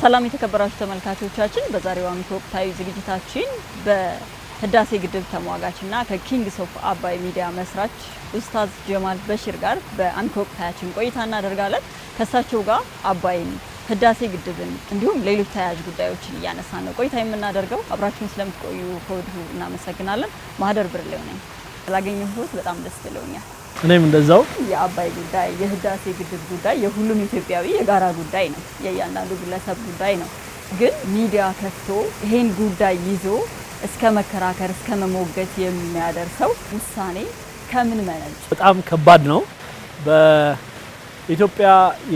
ሰላም የተከበራችሁ ተመልካቾቻችን በዛሬው አሚኮ ወቅታዊ ዝግጅታችን በህዳሴ ግድብ ተሟጋችና ከኪንግስ ኦፍ አባይ ሚዲያ መስራች ኡስታዝ ጀማል በሽር ጋር በአሚኮ ወቅታችን ቆይታ እናደርጋለን። ከሳቸው ጋር አባይን፣ ህዳሴ ግድብን እንዲሁም ሌሎች ተያያዥ ጉዳዮችን እያነሳን ነው ቆይታ የምናደርገው። አብራችሁን ስለምትቆዩ ከወዲሁ እናመሰግናለን። ማህደር ብርሌው ነኝ። ስላገኘሁት በጣም ደስ ብሎኛል። እኔም እንደዛው። የአባይ ጉዳይ የህዳሴ ግድብ ጉዳይ የሁሉም ኢትዮጵያዊ የጋራ ጉዳይ ነው፣ የእያንዳንዱ ግለሰብ ጉዳይ ነው። ግን ሚዲያ ከፍቶ ይሄን ጉዳይ ይዞ እስከ መከራከር እስከ መሞገት የሚያደርሰው ውሳኔ ከምን መነጭ? በጣም ከባድ ነው። በኢትዮጵያ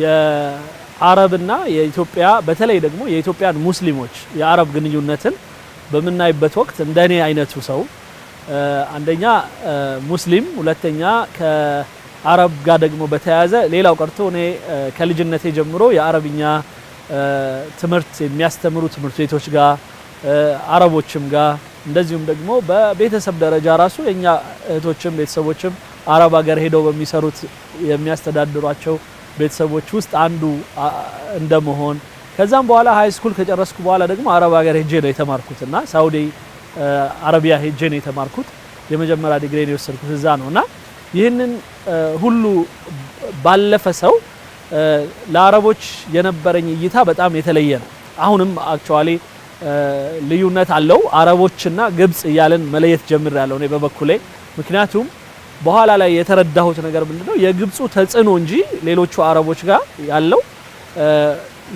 የአረብና የኢትዮጵያ በተለይ ደግሞ የኢትዮጵያን ሙስሊሞች የአረብ ግንኙነትን በምናይበት ወቅት እንደኔ አይነቱ ሰው አንደኛ ሙስሊም፣ ሁለተኛ ከአረብ ጋር ደግሞ በተያያዘ ሌላው ቀርቶ እኔ ከልጅነቴ ጀምሮ የአረብኛ ትምህርት የሚያስተምሩ ትምህርት ቤቶች ጋር አረቦችም ጋር እንደዚሁም ደግሞ በቤተሰብ ደረጃ ራሱ የኛ እህቶችም ቤተሰቦችም አረብ ሀገር ሄደው በሚሰሩት የሚያስተዳድሯቸው ቤተሰቦች ውስጥ አንዱ እንደመሆን ከዛም በኋላ ሃይ ስኩል ከጨረስኩ በኋላ ደግሞ አረብ ሀገር ሄጄ ነው የተማርኩትና ሳውዲ አረቢያ ሄጄ ነው የተማርኩት። የመጀመሪያ ዲግሪን የወሰድኩት እዛ ነውና ይህንን ሁሉ ባለፈ ሰው ለአረቦች የነበረኝ እይታ በጣም የተለየ ነው። አሁንም አክቹአሊ ልዩነት አለው። አረቦችና ግብጽ እያለን መለየት ጀምሬያለሁ እኔ በበኩሌ። ምክንያቱም በኋላ ላይ የተረዳሁት ነገር ምንድነው የግብጹ ተጽዕኖ እንጂ ሌሎቹ አረቦች ጋር ያለው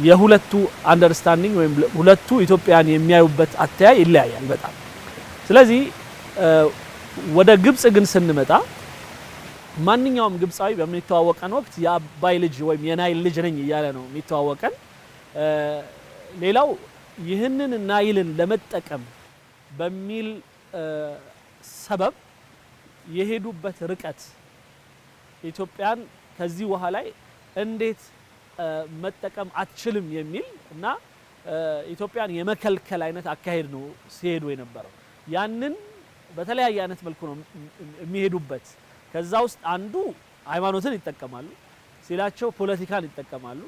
የሁለቱ አንደርስታንዲንግ ወይም ሁለቱ ኢትዮጵያን የሚያዩበት አተያይ ይለያያል በጣም። ስለዚህ ወደ ግብጽ ግን ስንመጣ ማንኛውም ግብጻዊ በሚተዋወቀን ወቅት የአባይ ልጅ ወይም የናይል ልጅ ነኝ እያለ ነው የሚተዋወቀን። ሌላው ይህንን ናይልን ለመጠቀም በሚል ሰበብ የሄዱበት ርቀት ኢትዮጵያን ከዚህ ውሃ ላይ እንዴት መጠቀም አትችልም የሚል እና ኢትዮጵያን የመከልከል አይነት አካሄድ ነው ሲሄዱ የነበረው። ያንን በተለያየ አይነት መልኩ ነው የሚሄዱበት። ከዛ ውስጥ አንዱ ሃይማኖትን ይጠቀማሉ ሲላቸው ፖለቲካን ይጠቀማሉ።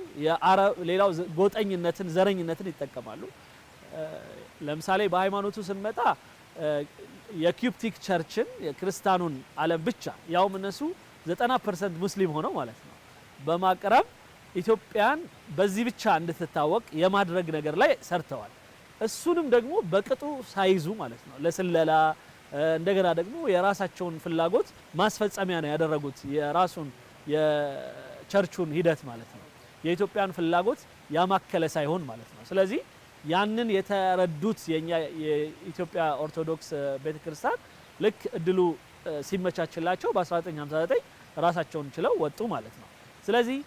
ሌላው ጎጠኝነትን፣ ዘረኝነትን ይጠቀማሉ። ለምሳሌ በሃይማኖቱ ስንመጣ የኮፕቲክ ቸርችን የክርስቲያኑን ዓለም ብቻ ያውም እነሱ 90% ሙስሊም ሆነው ማለት ነው በማቅረብ ኢትዮጵያን በዚህ ብቻ እንድትታወቅ የማድረግ ነገር ላይ ሰርተዋል። እሱንም ደግሞ በቅጡ ሳይዙ ማለት ነው ለስለላ እንደገና ደግሞ የራሳቸውን ፍላጎት ማስፈጸሚያ ነው ያደረጉት። የራሱን የቸርቹን ሂደት ማለት ነው የኢትዮጵያን ፍላጎት ያማከለ ሳይሆን ማለት ነው። ስለዚህ ያንን የተረዱት የኛ የኢትዮጵያ ኦርቶዶክስ ቤተክርስቲያን ልክ እድሉ ሲመቻችላቸው በ1959 ራሳቸውን ችለው ወጡ ማለት ነው። ስለዚህ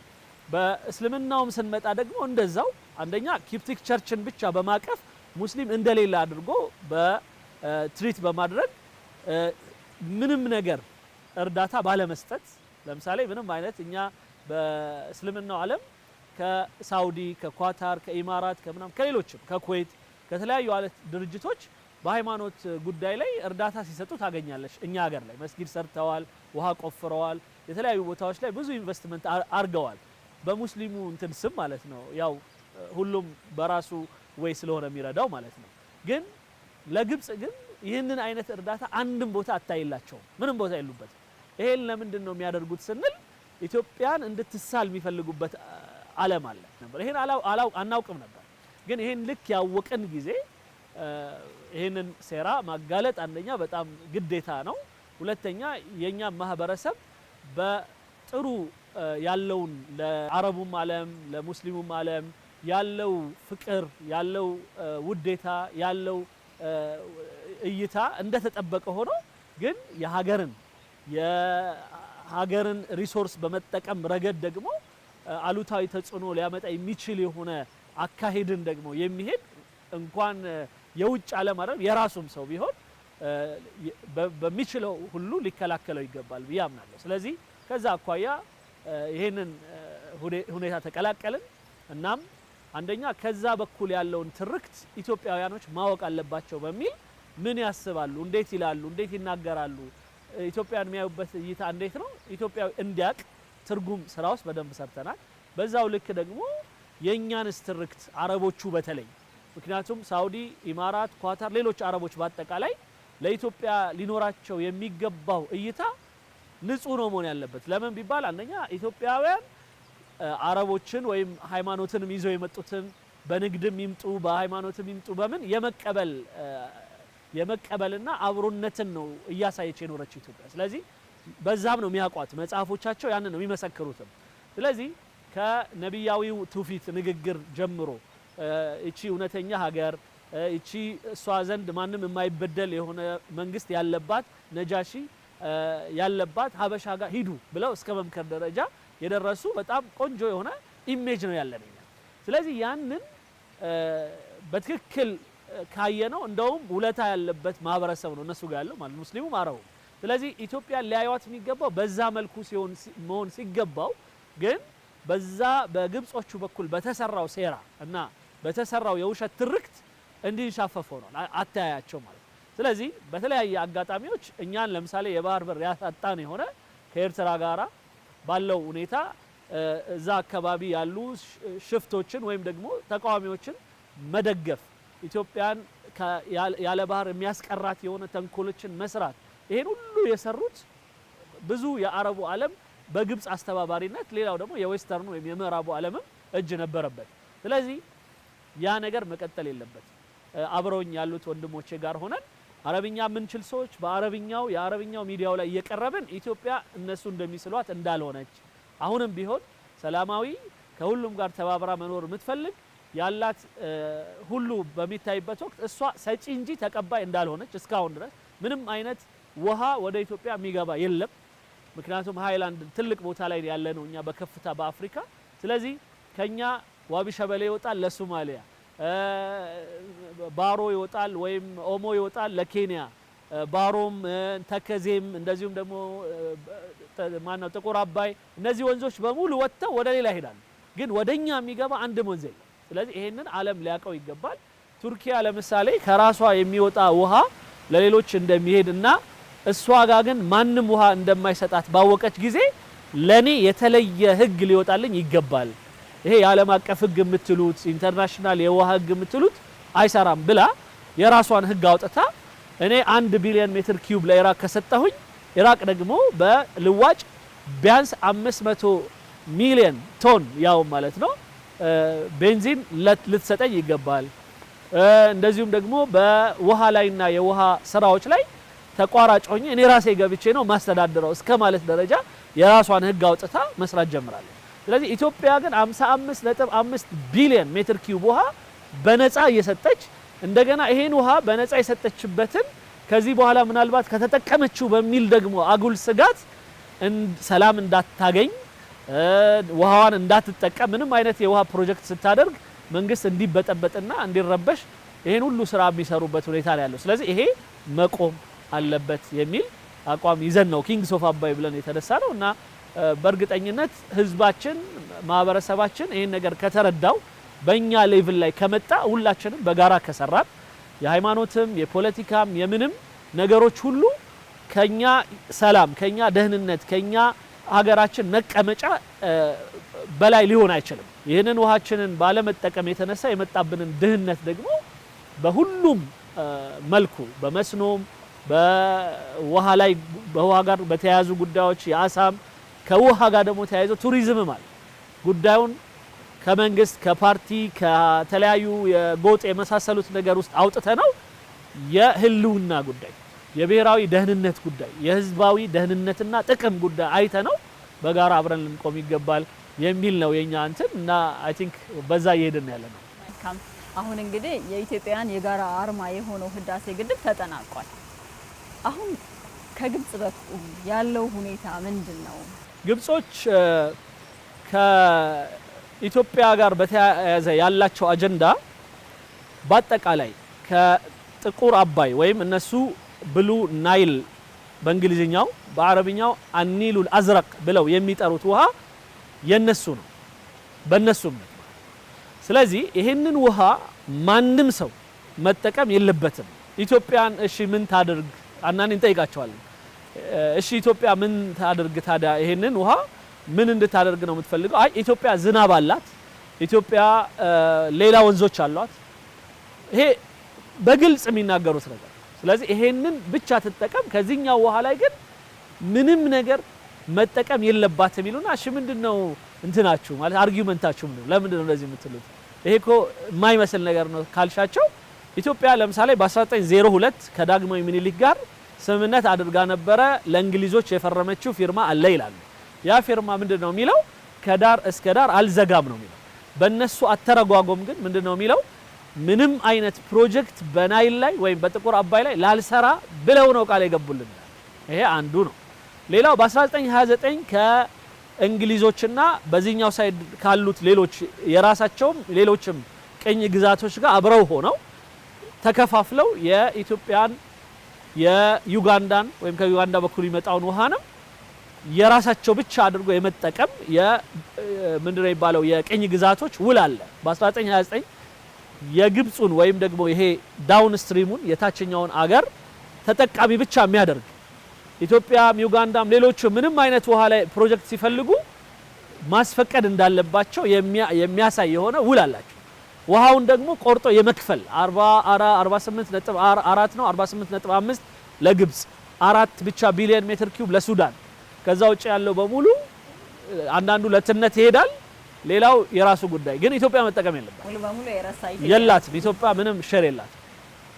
በእስልምናውም ስንመጣ ደግሞ እንደዛው አንደኛ ኮፕቲክ ቸርችን ብቻ በማቀፍ ሙስሊም እንደሌላ አድርጎ በትሪት በማድረግ ምንም ነገር እርዳታ ባለመስጠት ለምሳሌ ምንም አይነት እኛ በእስልምናው ዓለም ከሳውዲ፣ ከኳታር፣ ከኢማራት፣ ከሌሎችም ከኩዌት ከተለያዩ አይነት ድርጅቶች በሃይማኖት ጉዳይ ላይ እርዳታ ሲሰጡ ታገኛለሽ። እኛ ሀገር ላይ መስጊድ ሰርተዋል፣ ውሃ ቆፍረዋል፣ የተለያዩ ቦታዎች ላይ ብዙ ኢንቨስትመንት አርገዋል በሙስሊሙ እንትን ስም ማለት ነው። ያው ሁሉም በራሱ ወይ ስለሆነ የሚረዳው ማለት ነው። ግን ለግብጽ ግን ይህንን አይነት እርዳታ አንድም ቦታ አታይላቸው፣ ምንም ቦታ የሉበት። ይሄን ለምንድን ነው የሚያደርጉት ስንል ኢትዮጵያን እንድትሳል የሚፈልጉበት ዓለም አለ ነበር። ይሄን አናውቅም ነበር። ግን ይሄን ልክ ያወቅን ጊዜ ይሄንን ሴራ ማጋለጥ አንደኛ በጣም ግዴታ ነው። ሁለተኛ የኛ ማህበረሰብ በጥሩ ያለውን ለአረቡም ዓለም ለሙስሊሙም ዓለም ያለው ፍቅር ያለው ውዴታ ያለው እይታ እንደተጠበቀ ሆኖ ግን የሀገርን ሪሶርስ በመጠቀም ረገድ ደግሞ አሉታዊ ተጽዕኖ ሊያመጣ የሚችል የሆነ አካሄድን ደግሞ የሚሄድ እንኳን የውጭ ዓለም አይደል የራሱም ሰው ቢሆን በሚችለው ሁሉ ሊከላከለው ይገባል ብዬ አምናለሁ። ስለዚህ ከዛ አኳያ ይሄንን ሁኔታ ተቀላቀልን። እናም አንደኛ ከዛ በኩል ያለውን ትርክት ኢትዮጵያውያኖች ማወቅ አለባቸው በሚል ምን ያስባሉ፣ እንዴት ይላሉ፣ እንዴት ይናገራሉ፣ ኢትዮጵያን የሚያዩበት እይታ እንዴት ነው ኢትዮጵያዊ እንዲያቅ ትርጉም ስራውስ በደንብ ሰርተናል። በዛው ልክ ደግሞ የኛን ስትርክት አረቦቹ በተለይ ምክንያቱም ሳውዲ፣ ኢማራት፣ ኳታር ሌሎች አረቦች በአጠቃላይ ለኢትዮጵያ ሊኖራቸው የሚገባው እይታ ንጹህ ነው መሆን ያለበት። ለምን ቢባል አንደኛ ኢትዮጵያውያን አረቦችን ወይም ሃይማኖትንም ይዘው የመጡትን በንግድም ይምጡ በሃይማኖትም ይምጡ በምን የመቀበልና አብሮነትን ነው እያሳየች የኖረችው ኢትዮጵያ። ስለዚህ በዛም ነው የሚያቋት መጽሐፎቻቸው ያንን ነው የሚመሰክሩትም። ስለዚህ ከነቢያዊው ትውፊት ንግግር ጀምሮ እቺ እውነተኛ ሀገር እቺ እሷ ዘንድ ማንም የማይበደል የሆነ መንግስት ያለባት ነጃሺ ያለባት ሀበሻ ጋር ሂዱ ብለው እስከ መምከር ደረጃ የደረሱ በጣም ቆንጆ የሆነ ኢሜጅ ነው ያለን። ስለዚህ ያንን በትክክል ካየነው እንደውም ውለታ ያለበት ማህበረሰብ ነው እነሱ ጋር ያለው ማለት ሙስሊሙ አረቡ። ስለዚህ ኢትዮጵያ ሊያዩት የሚገባው በዛ መልኩ መሆን ሲገባው ግን በዛ በግብጾቹ በኩል በተሰራው ሴራ እና በተሰራው የውሸት ትርክት እንዲንሻፈፈው ነው አታያቸው ማለት። ስለዚህ በተለያየ አጋጣሚዎች እኛን ለምሳሌ የባህር በር ያሳጣን የሆነ ከኤርትራ ጋራ ባለው ሁኔታ እዛ አካባቢ ያሉ ሽፍቶችን ወይም ደግሞ ተቃዋሚዎችን መደገፍ ኢትዮጵያን ያለ ባህር የሚያስቀራት የሆነ ተንኮሎችን መስራት ይሄን ሁሉ የሰሩት ብዙ የአረቡ ዓለም በግብጽ አስተባባሪነት ሌላው ደግሞ የዌስተርኑ ወይም የምዕራቡ ዓለምም እጅ ነበረበት። ስለዚህ ያ ነገር መቀጠል የለበት። አብረውኝ ያሉት ወንድሞቼ ጋር ሆነን አረብኛ ምንችል ሰዎች የአረብኛው ሚዲያው ላይ እየቀረብን ኢትዮጵያ እነሱ እንደሚስሏት እንዳልሆነች አሁንም ቢሆን ሰላማዊ ከሁሉም ጋር ተባብራ መኖር የምትፈልግ ያላት ሁሉ በሚታይበት ወቅት እሷ ሰጪ እንጂ ተቀባይ እንዳልሆነች እስካሁን ድረስ ምንም አይነት ውሃ ወደ ኢትዮጵያ የሚገባ የለም። ምክንያቱም ሃይላንድ ትልቅ ቦታ ላይ ያለ ነው እኛ በከፍታ በአፍሪካ። ስለዚህ ከኛ ዋቢ ሸበሌ ይወጣል ለሶማሊያ፣ ባሮ ይወጣል ወይም ኦሞ ይወጣል ለኬንያ፣ ባሮም ተከዜም እንደዚሁም ደግሞ ማናው ጥቁር አባይ እነዚህ ወንዞች በሙሉ ወጥተው ወደ ሌላ ይሄዳሉ። ግን ወደኛ የሚገባ አንድም ወንዝ የለም። ስለዚህ ይሄንን ዓለም ሊያቀው ይገባል። ቱርኪያ ለምሳሌ ከራሷ የሚወጣ ውሃ ለሌሎች እንደሚሄድና እሷ ጋር ግን ማንም ውሃ እንደማይሰጣት ባወቀች ጊዜ ለኔ የተለየ ህግ ሊወጣልኝ ይገባል፣ ይሄ የዓለም አቀፍ ህግ የምትሉት ኢንተርናሽናል የውሃ ህግ የምትሉት አይሰራም ብላ የራሷን ህግ አውጥታ እኔ 1 ቢሊዮን ሜትር ኪዩብ ለኢራቅ ከሰጠሁኝ ኢራቅ ደግሞ በልዋጭ ቢያንስ 500 ሚሊዮን ቶን ያው ማለት ነው ቤንዚን ልትሰጠኝ ይገባል። እንደዚሁም ደግሞ በውሃ ላይና የውሃ ስራዎች ላይ ተቋራጭ ሆኜ እኔ ራሴ ገብቼ ነው ማስተዳደረው እስከ ማለት ደረጃ የራሷን ህግ አውጥታ መስራት ጀምራለች። ስለዚህ ኢትዮጵያ ግን 55.5 ቢሊዮን ሜትር ኪዩብ ውሃ በነፃ እየሰጠች እንደገና ይሄን ውሃ በነፃ የሰጠችበትን ከዚህ በኋላ ምናልባት ከተጠቀመችው በሚል ደግሞ አጉል ስጋት ሰላም እንዳታገኝ ውሃዋን እንዳትጠቀም ምንም አይነት የውሃ ፕሮጀክት ስታደርግ መንግስት እንዲበጠበጥና እንዲረበሽ ይሄን ሁሉ ስራ የሚሰሩበት ሁኔታ ነው ያለው። ስለዚህ ይሄ መቆም አለበት የሚል አቋም ይዘን ነው ኪንግስ ኦፍ አባይ ብለን የተነሳ ነው እና በእርግጠኝነት ህዝባችን ማህበረሰባችን ይሄን ነገር ከተረዳው በእኛ ሌቭል ላይ ከመጣ ሁላችንም በጋራ ከሰራን የሃይማኖትም የፖለቲካም የምንም ነገሮች ሁሉ ከኛ ሰላም ከኛ ደህንነት ከኛ ሀገራችን መቀመጫ በላይ ሊሆን አይችልም። ይህንን ውሃችንን ባለመጠቀም የተነሳ የመጣብንን ድህነት ደግሞ በሁሉም መልኩ በመስኖም በውሃ ላይ በውሃ ጋር በተያያዙ ጉዳዮች የአሳም ከውሃ ጋር ደግሞ ተያይዞ ቱሪዝም ማለት ጉዳዩን ከመንግስት ከፓርቲ ከተለያዩ የጎጥ የመሳሰሉት ነገር ውስጥ አውጥተ ነው የህልውና ጉዳይ የብሔራዊ ደህንነት ጉዳይ የህዝባዊ ደህንነትና ጥቅም ጉዳይ አይተ ነው በጋራ አብረን ልንቆም ይገባል የሚል ነው የኛ እንትን እና አይ ቲንክ በዛ እየሄድን ያለ ነው። አሁን እንግዲህ የኢትዮጵያን የጋራ አርማ የሆነው ህዳሴ ግድብ ተጠናቋል። አሁን ከግብጽ በኩል ያለው ሁኔታ ምንድነው? ግብጾች ከኢትዮጵያ ጋር በተያያዘ ያላቸው አጀንዳ በአጠቃላይ ከጥቁር አባይ ወይም እነሱ ብሉ ናይል በእንግሊዝኛው በአረብኛው አኒሉል አዝረቅ ብለው የሚጠሩት ውሃ የነሱ ነው በእነሱም ነው። ስለዚህ ይሄንን ውሃ ማንም ሰው መጠቀም የለበትም። ኢትዮጵያን እሺ ምን ታደርግ አናን እንጠይቃቸዋለን። እሺ ኢትዮጵያ ምን ታደርግ ታዲያ ይሄንን ውሃ ምን እንድታደርግ ነው የምትፈልገው? አይ ኢትዮጵያ ዝናብ አላት ኢትዮጵያ ሌላ ወንዞች አሏት። ይሄ በግልጽ የሚናገሩት ነገር። ስለዚህ ይሄንን ብቻ ትጠቀም፣ ከዚህኛው ውሃ ላይ ግን ምንም ነገር መጠቀም የለባትም ይሉና እሺ ምንድነው እንትናችሁ ማለት አርጊውመንታችሁ ነው? ለምንድን ነው እንደዚህ የምትሉት? ይሄ እኮ የማይመስል ነገር ነው ካልሻቸው ኢትዮጵያ ለምሳሌ በ1902 ከዳግማዊ ምኒልክ ጋር ስምምነት አድርጋ ነበረ። ለእንግሊዞች የፈረመችው ፊርማ አለ ይላሉ። ያ ፊርማ ምንድነው የሚለው? ከዳር እስከ ዳር አልዘጋም ነው የሚለው። በእነሱ አተረጓጎም ግን ምንድነው የሚለው? ምንም አይነት ፕሮጀክት በናይል ላይ ወይም በጥቁር አባይ ላይ ላልሰራ ብለው ነው ቃል የገቡልን። ይሄ አንዱ ነው። ሌላው በ1929 ከእንግሊዞችና በዚህኛው ሳይድ ካሉት ሌሎች የራሳቸውም ሌሎችም ቅኝ ግዛቶች ጋር አብረው ሆነው ተከፋፍለው የኢትዮጵያን የዩጋንዳን ወይም ከዩጋንዳ በኩል የሚመጣውን ውሃንም የራሳቸው ብቻ አድርጎ የመጠቀም ምንድነው የሚባለው የቅኝ ግዛቶች ውል አለ። በ1929 የግብፁን ወይም ደግሞ ይሄ ዳውን ስትሪሙን የታችኛውን አገር ተጠቃሚ ብቻ የሚያደርግ ኢትዮጵያም ዩጋንዳም ሌሎች ምንም አይነት ውሃ ላይ ፕሮጀክት ሲፈልጉ ማስፈቀድ እንዳለባቸው የሚያሳይ የሆነ ውል አላቸው። ውሃውን ደግሞ ቆርጦ የመክፈል 48.4 ነው 48.5 ለግብፅ 4 ብቻ ቢሊዮን ሜትር ኪዩብ ለሱዳን። ከዛ ውጭ ያለው በሙሉ አንዳንዱ ለትነት ይሄዳል፣ ሌላው የራሱ ጉዳይ። ግን ኢትዮጵያ መጠቀም የላትም። ኢትዮጵያ ምንም ሸር የላትም።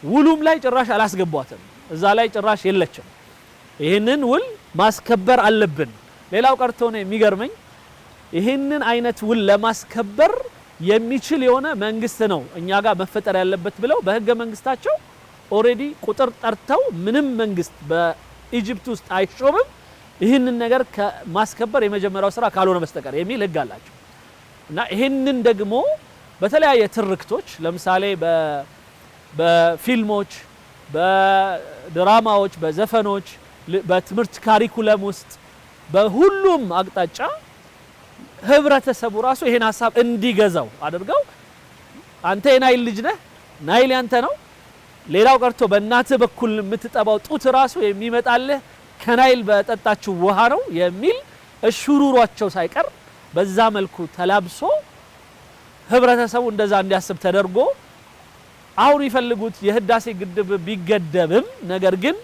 ውሉም ላይ ጭራሽ አላስገቧትም። እዛ ላይ ጭራሽ የለችም። ይህንን ውል ማስከበር አለብን። ሌላው ቀርቶ ነው የሚገርመኝ ይህንን አይነት ውል ለማስከበር የሚችል የሆነ መንግስት ነው እኛ ጋር መፈጠር ያለበት ብለው በህገ መንግስታቸው ኦሬዲ ቁጥር ጠርተው ምንም መንግስት በኢጂፕት ውስጥ አይሾምም ይህንን ነገር ከማስከበር የመጀመሪያው ስራ ካልሆነ በስተቀር የሚል ህግ አላቸው። እና ይህንን ደግሞ በተለያየ ትርክቶች ለምሳሌ በፊልሞች፣ በድራማዎች፣ በዘፈኖች፣ በትምህርት ካሪኩለም ውስጥ በሁሉም አቅጣጫ ህብረተሰቡ ራሱ ይሄን ሐሳብ እንዲገዛው አድርገው አንተ የናይል ልጅ ነህ፣ ናይል ያንተ ነው፣ ሌላው ቀርቶ በእናትህ በኩል የምትጠባው ጡት ራሱ የሚመጣልህ ከናይል በጠጣችው ውሃ ነው የሚል እሹሩሯቸው ሳይቀር በዛ መልኩ ተላብሶ ህብረተሰቡ እንደዛ እንዲያስብ ተደርጎ አሁን ይፈልጉት የህዳሴ ግድብ ቢገደብም ነገር ግን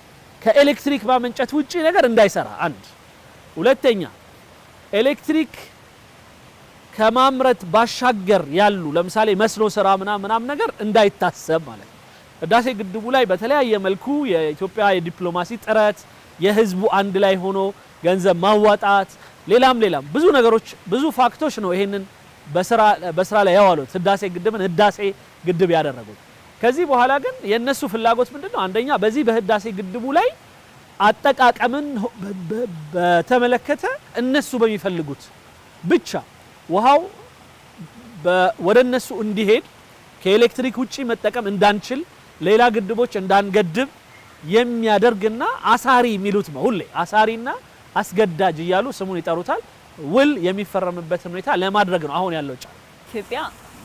ከኤሌክትሪክ ማመንጨት ውጪ ነገር እንዳይሰራ አንድ፣ ሁለተኛ ኤሌክትሪክ ከማምረት ባሻገር ያሉ ለምሳሌ መስኖ ስራ ምናምን ነገር እንዳይታሰብ ማለት ነው። ህዳሴ ግድቡ ላይ በተለያየ መልኩ የኢትዮጵያ የዲፕሎማሲ ጥረት የህዝቡ አንድ ላይ ሆኖ ገንዘብ ማዋጣት ሌላም ብዙ ነገሮች ብዙ ፋክቶች ነው ይሄንን በስራ ላይ ያዋሉት ህዳሴ ግድብን ህዳሴ ግድብ ያደረጉት። ከዚህ በኋላ ግን የነሱ ፍላጎት ምንድነው? አንደኛ በዚህ በህዳሴ ግድቡ ላይ አጠቃቀምን በተመለከተ እነሱ በሚፈልጉት ብቻ ውሃው ወደ እነሱ እንዲሄድ ከኤሌክትሪክ ውጪ መጠቀም እንዳንችል ሌላ ግድቦች እንዳንገድብ የሚያደርግና አሳሪ የሚሉት ነው። ሁሌ አሳሪና አስገዳጅ እያሉ ስሙን ይጠሩታል። ውል የሚፈረምበት ሁኔታ ለማድረግ ነው አሁን ያለው ጫና። ኢትዮጵያ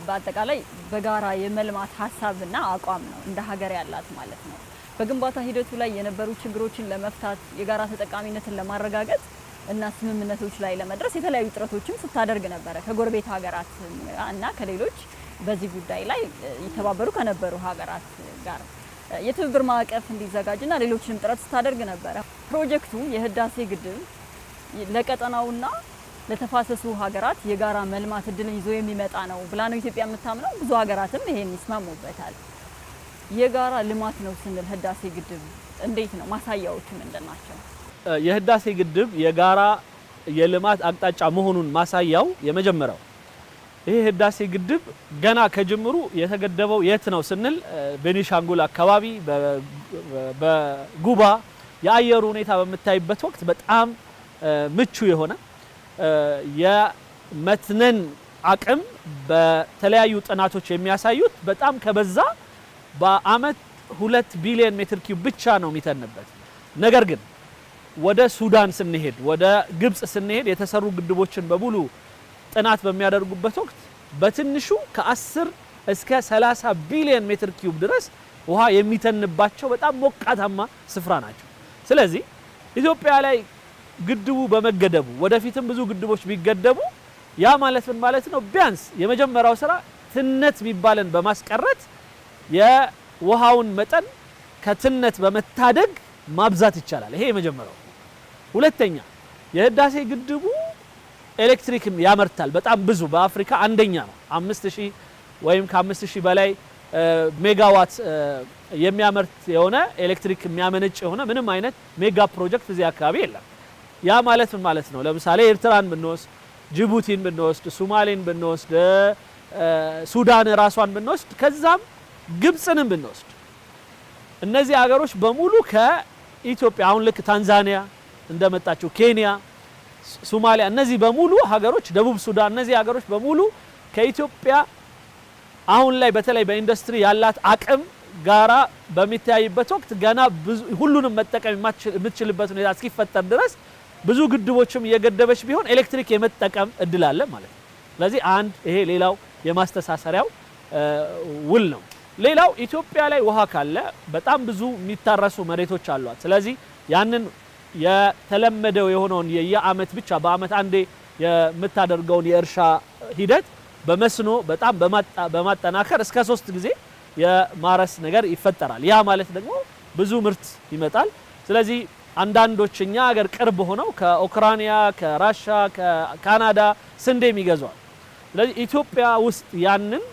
በአጠቃላይ በጋራ የመልማት ሀሳብና አቋም ነው እንደ ሀገር ያላት ማለት ነው። በግንባታ ሂደቱ ላይ የነበሩ ችግሮችን ለመፍታት የጋራ ተጠቃሚነትን ለማረጋገጥ እና ስምምነቶች ላይ ለመድረስ የተለያዩ ጥረቶችን ስታደርግ ነበረ ከጎረቤት ሀገራት እና ከሌሎች በዚህ ጉዳይ ላይ ይተባበሩ ከነበሩ ሀገራት ጋር የትብብር ማዕቀፍ እንዲዘጋጅና ሌሎችንም ጥረት ስታደርግ ነበረ። ፕሮጀክቱ የህዳሴ ግድብ ለቀጠናውና ለተፋሰሱ ሀገራት የጋራ መልማት እድልን ይዞ የሚመጣ ነው ብላ ነው ኢትዮጵያ የምታምነው። ብዙ ሀገራትም ይሄን ይስማሙበታል። የጋራ ልማት ነው ስንል ህዳሴ ግድብ እንዴት ነው? ማሳያዎቹ ምንድን ናቸው? የህዳሴ ግድብ የጋራ የልማት አቅጣጫ መሆኑን ማሳያው የመጀመሪያው ይሄ ህዳሴ ግድብ ገና ከጅምሩ የተገደበው የት ነው ስንል ቤኒሻንጉል አካባቢ በጉባ የአየሩ ሁኔታ በምታይበት ወቅት በጣም ምቹ የሆነ የመትነን አቅም በተለያዩ ጥናቶች የሚያሳዩት በጣም ከበዛ በአመት 2 ቢሊዮን ሜትር ኪዩብ ብቻ ነው የሚተንበት። ነገር ግን ወደ ሱዳን ስንሄድ ወደ ግብጽ ስንሄድ የተሰሩ ግድቦችን በሙሉ ጥናት በሚያደርጉበት ወቅት በትንሹ ከ10 እስከ 30 ቢሊዮን ሜትር ኪዩብ ድረስ ውሃ የሚተንባቸው በጣም ሞቃታማ ስፍራ ናቸው። ስለዚህ ኢትዮጵያ ላይ ግድቡ በመገደቡ ወደፊትም ብዙ ግድቦች ቢገደቡ ያ ማለት ምን ማለት ነው? ቢያንስ የመጀመሪያው ስራ ትነት ቢባልን በማስቀረት የውሃውን መጠን ከትነት በመታደግ ማብዛት ይቻላል። ይሄ የመጀመሪያው። ሁለተኛ የህዳሴ ግድቡ ኤሌክትሪክ ያመርታል በጣም ብዙ፣ በአፍሪካ አንደኛ ነው። 5000 ወይም ከ5000 በላይ ሜጋዋት የሚያመርት የሆነ ኤሌክትሪክ የሚያመነጭ የሆነ ምንም አይነት ሜጋ ፕሮጀክት እዚህ አካባቢ የለም። ያ ማለት ምን ማለት ነው? ለምሳሌ ኤርትራን ብንወስድ፣ ጅቡቲን ብንወስድ፣ ሶማሌን ብንወስድ፣ ሱዳን ራሷን ብንወስድ፣ ከዛም ግብጽንም ብንወስድ እነዚህ ሀገሮች በሙሉ ከኢትዮጵያ አሁን ልክ ታንዛኒያ እንደመጣችው ኬንያ፣ ሶማሊያ እነዚህ በሙሉ ሀገሮች፣ ደቡብ ሱዳን እነዚህ ሀገሮች በሙሉ ከኢትዮጵያ አሁን ላይ በተለይ በኢንዱስትሪ ያላት አቅም ጋራ በሚታይበት ወቅት ገና ሁሉንም መጠቀም የምትችልበት ሁኔታ እስኪፈጠር ድረስ ብዙ ግድቦችም እየገደበች ቢሆን ኤሌክትሪክ የመጠቀም እድል አለ ማለት ነው። ስለዚህ አንድ ይሄ ሌላው የማስተሳሰሪያው ውል ነው። ሌላው ኢትዮጵያ ላይ ውሃ ካለ በጣም ብዙ የሚታረሱ መሬቶች አሏት። ስለዚህ ያንን የተለመደው የሆነውን የየአመት ብቻ በአመት አንዴ የምታደርገውን የእርሻ ሂደት በመስኖ በጣም በማጠናከር እስከ 3 ጊዜ የማረስ ነገር ይፈጠራል። ያ ማለት ደግሞ ብዙ ምርት ይመጣል። ስለዚህ አንዳንዶች እኛ ሀገር ቅርብ ሆነው ከኡክራይና፣ ከራሻ፣ ከካናዳ ስንዴም ይገዛዋል። ስለዚህ ኢትዮጵያ ውስጥ ያንን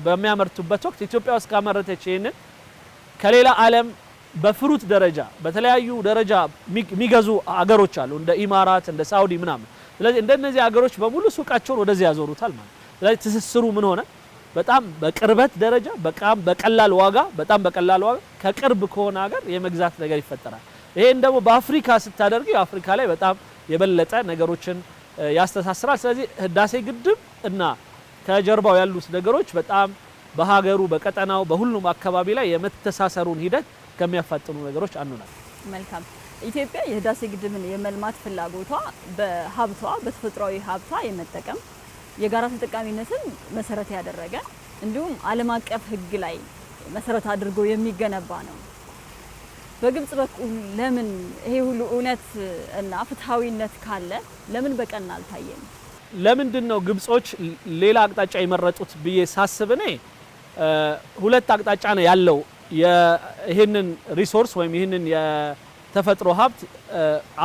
በሚያመርቱበት ወቅት ኢትዮጵያ ውስጥ ካመረተች ይሄንን ከሌላ ዓለም በፍሩት ደረጃ በተለያዩ ደረጃ የሚገዙ አገሮች አሉ እንደ ኢማራት እንደ ሳውዲ ምናምን። ስለዚህ እንደነዚህ አገሮች በሙሉ ሱቃቸውን ወደዚህ ያዞሩታል ማለት። ስለዚህ ትስስሩ ምን ሆነ? በጣም በቅርበት ደረጃ በቀላል ዋጋ ከቅርብ ከሆነ ሀገር የመግዛት ነገር ይፈጠራል። ይሄን ደግሞ በአፍሪካ ስታደርጊው አፍሪካ ላይ በጣም የበለጠ ነገሮችን ያስተሳስራል። ስለዚህ ህዳሴ ግድብ እና ከጀርባው ያሉት ነገሮች በጣም በሀገሩ በቀጠናው በሁሉም አካባቢ ላይ የመተሳሰሩን ሂደት ከሚያፋጥኑ ነገሮች አንዱ ነው። መልካም። ኢትዮጵያ የህዳሴ ግድብን የመልማት ፍላጎቷ በሀብቷ በተፈጥሯዊ ሀብቷ የመጠቀም የጋራ ተጠቃሚነትን መሰረት ያደረገ እንዲሁም ዓለም አቀፍ ህግ ላይ መሰረት አድርጎ የሚገነባ ነው። በግብጽ በኩል ለምን ይሄ ሁሉ እውነት እና ፍትሃዊነት ካለ ለምን በቀና አልታየም? ለምንድን ነው ግብጾች ሌላ አቅጣጫ የመረጡት ብዬ ሳስብ እኔ ሁለት አቅጣጫ ነው ያለው ይህንን ሪሶርስ ወይም ይህንን የተፈጥሮ ሀብት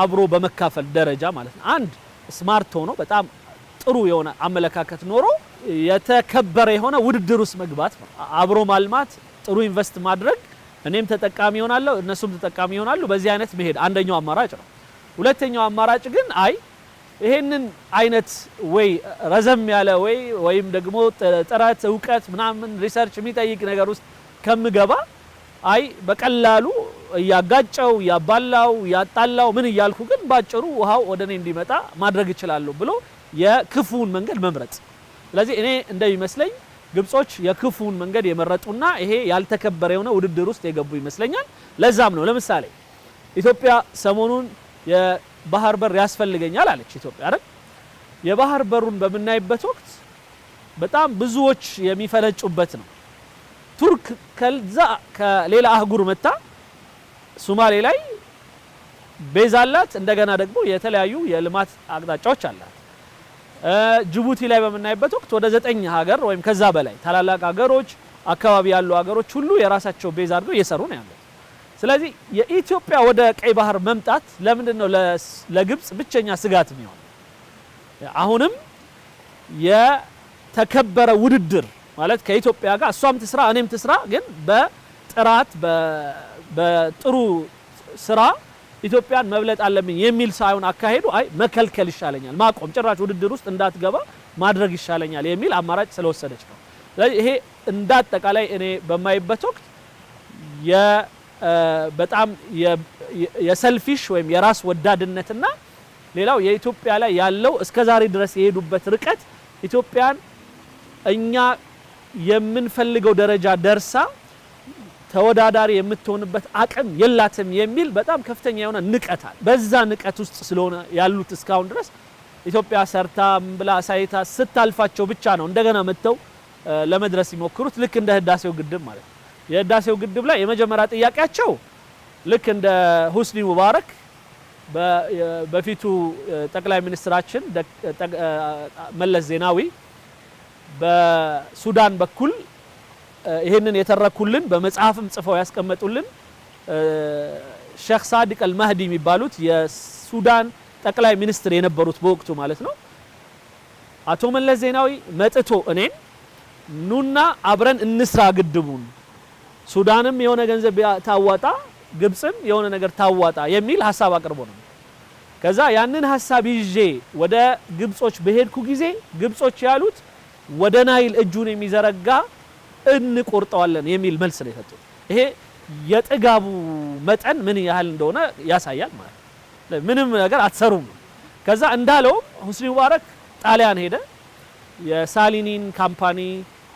አብሮ በመካፈል ደረጃ ማለት ነው። አንድ ስማርት ሆኖ በጣም ጥሩ የሆነ አመለካከት ኖሮ የተከበረ የሆነ ውድድር ውስጥ መግባት ነው። አብሮ ማልማት፣ ጥሩ ኢንቨስት ማድረግ፣ እኔም ተጠቃሚ ሆናለሁ እነሱም ተጠቃሚ ይሆናሉ። በዚህ አይነት መሄድ አንደኛው አማራጭ ነው። ሁለተኛው አማራጭ ግን ይሄንን አይነት ወይ ረዘም ያለ ወይም ደግሞ ጥረት እውቀት ምናምን ሪሰርች የሚጠይቅ ነገር ውስጥ ከምገባ በቀላሉ እያጋጨው ያባላው ያጣላው ምን እያልኩ ግን ባጭሩ ውሃው ወደኔ እንዲመጣ ማድረግ እችላለሁ ብሎ የክፉን መንገድ መምረጥ። ስለዚህ እኔ እንደሚመስለኝ ግብጾች የክፉን መንገድ የመረጡና ይሄ ያልተከበረ የሆነ ውድድር ውስጥ የገቡ ይመስለኛል። ለዛም ነው ለምሳሌ ኢትዮጵያ ሰሞኑን የባህር በር ያስፈልገኛል አለች ኢትዮጵያ አይደል? የባህር በሩን በምናይበት ወቅት በጣም ብዙዎች የሚፈነጩበት ነው። ቱርክ ከሌላ አህጉር መጣ ሶማሌ ላይ ቤዝ አላት። እንደገና ደግሞ የተለያዩ የልማት አቅጣጫዎች አላት። ጅቡቲ ላይ በምናይበት ወቅት ወደ 9 ሀገር ወይም ከዛ በላይ ታላላቅ ሀገሮች አካባቢ ያሉ ሀገሮች ሁሉ የራሳቸው ቤዝ አድርገው እየሰሩ ነው ያሉት። ስለዚህ የኢትዮጵያ ወደ ቀይ ባህር መምጣት ለምንድነው ለግብጽ ብቸኛ ስጋት የሚሆነው? አሁንም የተከበረ ውድድር ማለት ከኢትዮጵያ ጋር እሷም ትስራ እኔም ትስራ፣ ግን በጥራት በጥሩ ስራ ኢትዮጵያን መብለጥ አለብኝ የሚል ሳይሆን አካሄዱ መከልከል ይሻለኛል፣ ማቆም፣ ጭራሽ ውድድር ውስጥ እንዳትገባ ማድረግ ይሻለኛል የሚል አማራጭ ስለወሰደች ነው። ስለዚህ ይሄ እንዳጠቃላይ እኔ በማይበት ወቅት በጣም የሰልፊሽ ወይም የራስ ወዳድነትና ሌላው የኢትዮጵያ ላይ ያለው እስከዛሬ ድረስ የሄዱበት ርቀት ኢትዮጵያን እኛ የምንፈልገው ደረጃ ደርሳ ተወዳዳሪ የምትሆንበት አቅም የላትም የሚል በጣም ከፍተኛ የሆነ ንቀት አለ። በዛ ንቀት ውስጥ ስለሆነ ያሉት እስካሁን ድረስ ኢትዮጵያ ሰርታ ብላ ሳይታ ስታልፋቸው ብቻ ነው እንደገና መጥተው ለመድረስ ይሞክሩት። ልክ እንደ ህዳሴው ግድብ ማለት ነው። የህዳሴው ግድብ ላይ የመጀመሪያ ጥያቄያቸው ልክ እንደ ሁስኒ ሙባረክ በፊቱ ጠቅላይ ሚኒስትራችን መለስ ዜናዊ በሱዳን በኩል ይሄንን የተረኩልን በመጽሐፍም ጽፈው ያስቀመጡልን ሼክ ሳዲቅ አልማህዲ የሚባሉት የሱዳን ጠቅላይ ሚኒስትር የነበሩት በወቅቱ ማለት ነው። አቶ መለስ ዜናዊ መጥቶ እኔን ኑና አብረን እንስራ ግድቡን፣ ሱዳንም የሆነ ገንዘብ ታዋጣ፣ ግብጽም የሆነ ነገር ታዋጣ የሚል ሐሳብ አቅርቦ ነው። ከዛ ያንን ሐሳብ ይዤ ወደ ግብጾች በሄድኩ ጊዜ ግብጾች ያሉት ወደ ናይል እጁን የሚዘረጋ እንቆርጠዋለን የሚል መልስ ነው የሰጡት። ይሄ የጥጋቡ መጠን ምን ያህል እንደሆነ ያሳያል ማለት ነው። ምንም ነገር አትሰሩም። ከዛ እንዳለው ሁስኒ ሙባረክ ጣሊያን ሄደ። የሳሊኒን ካምፓኒ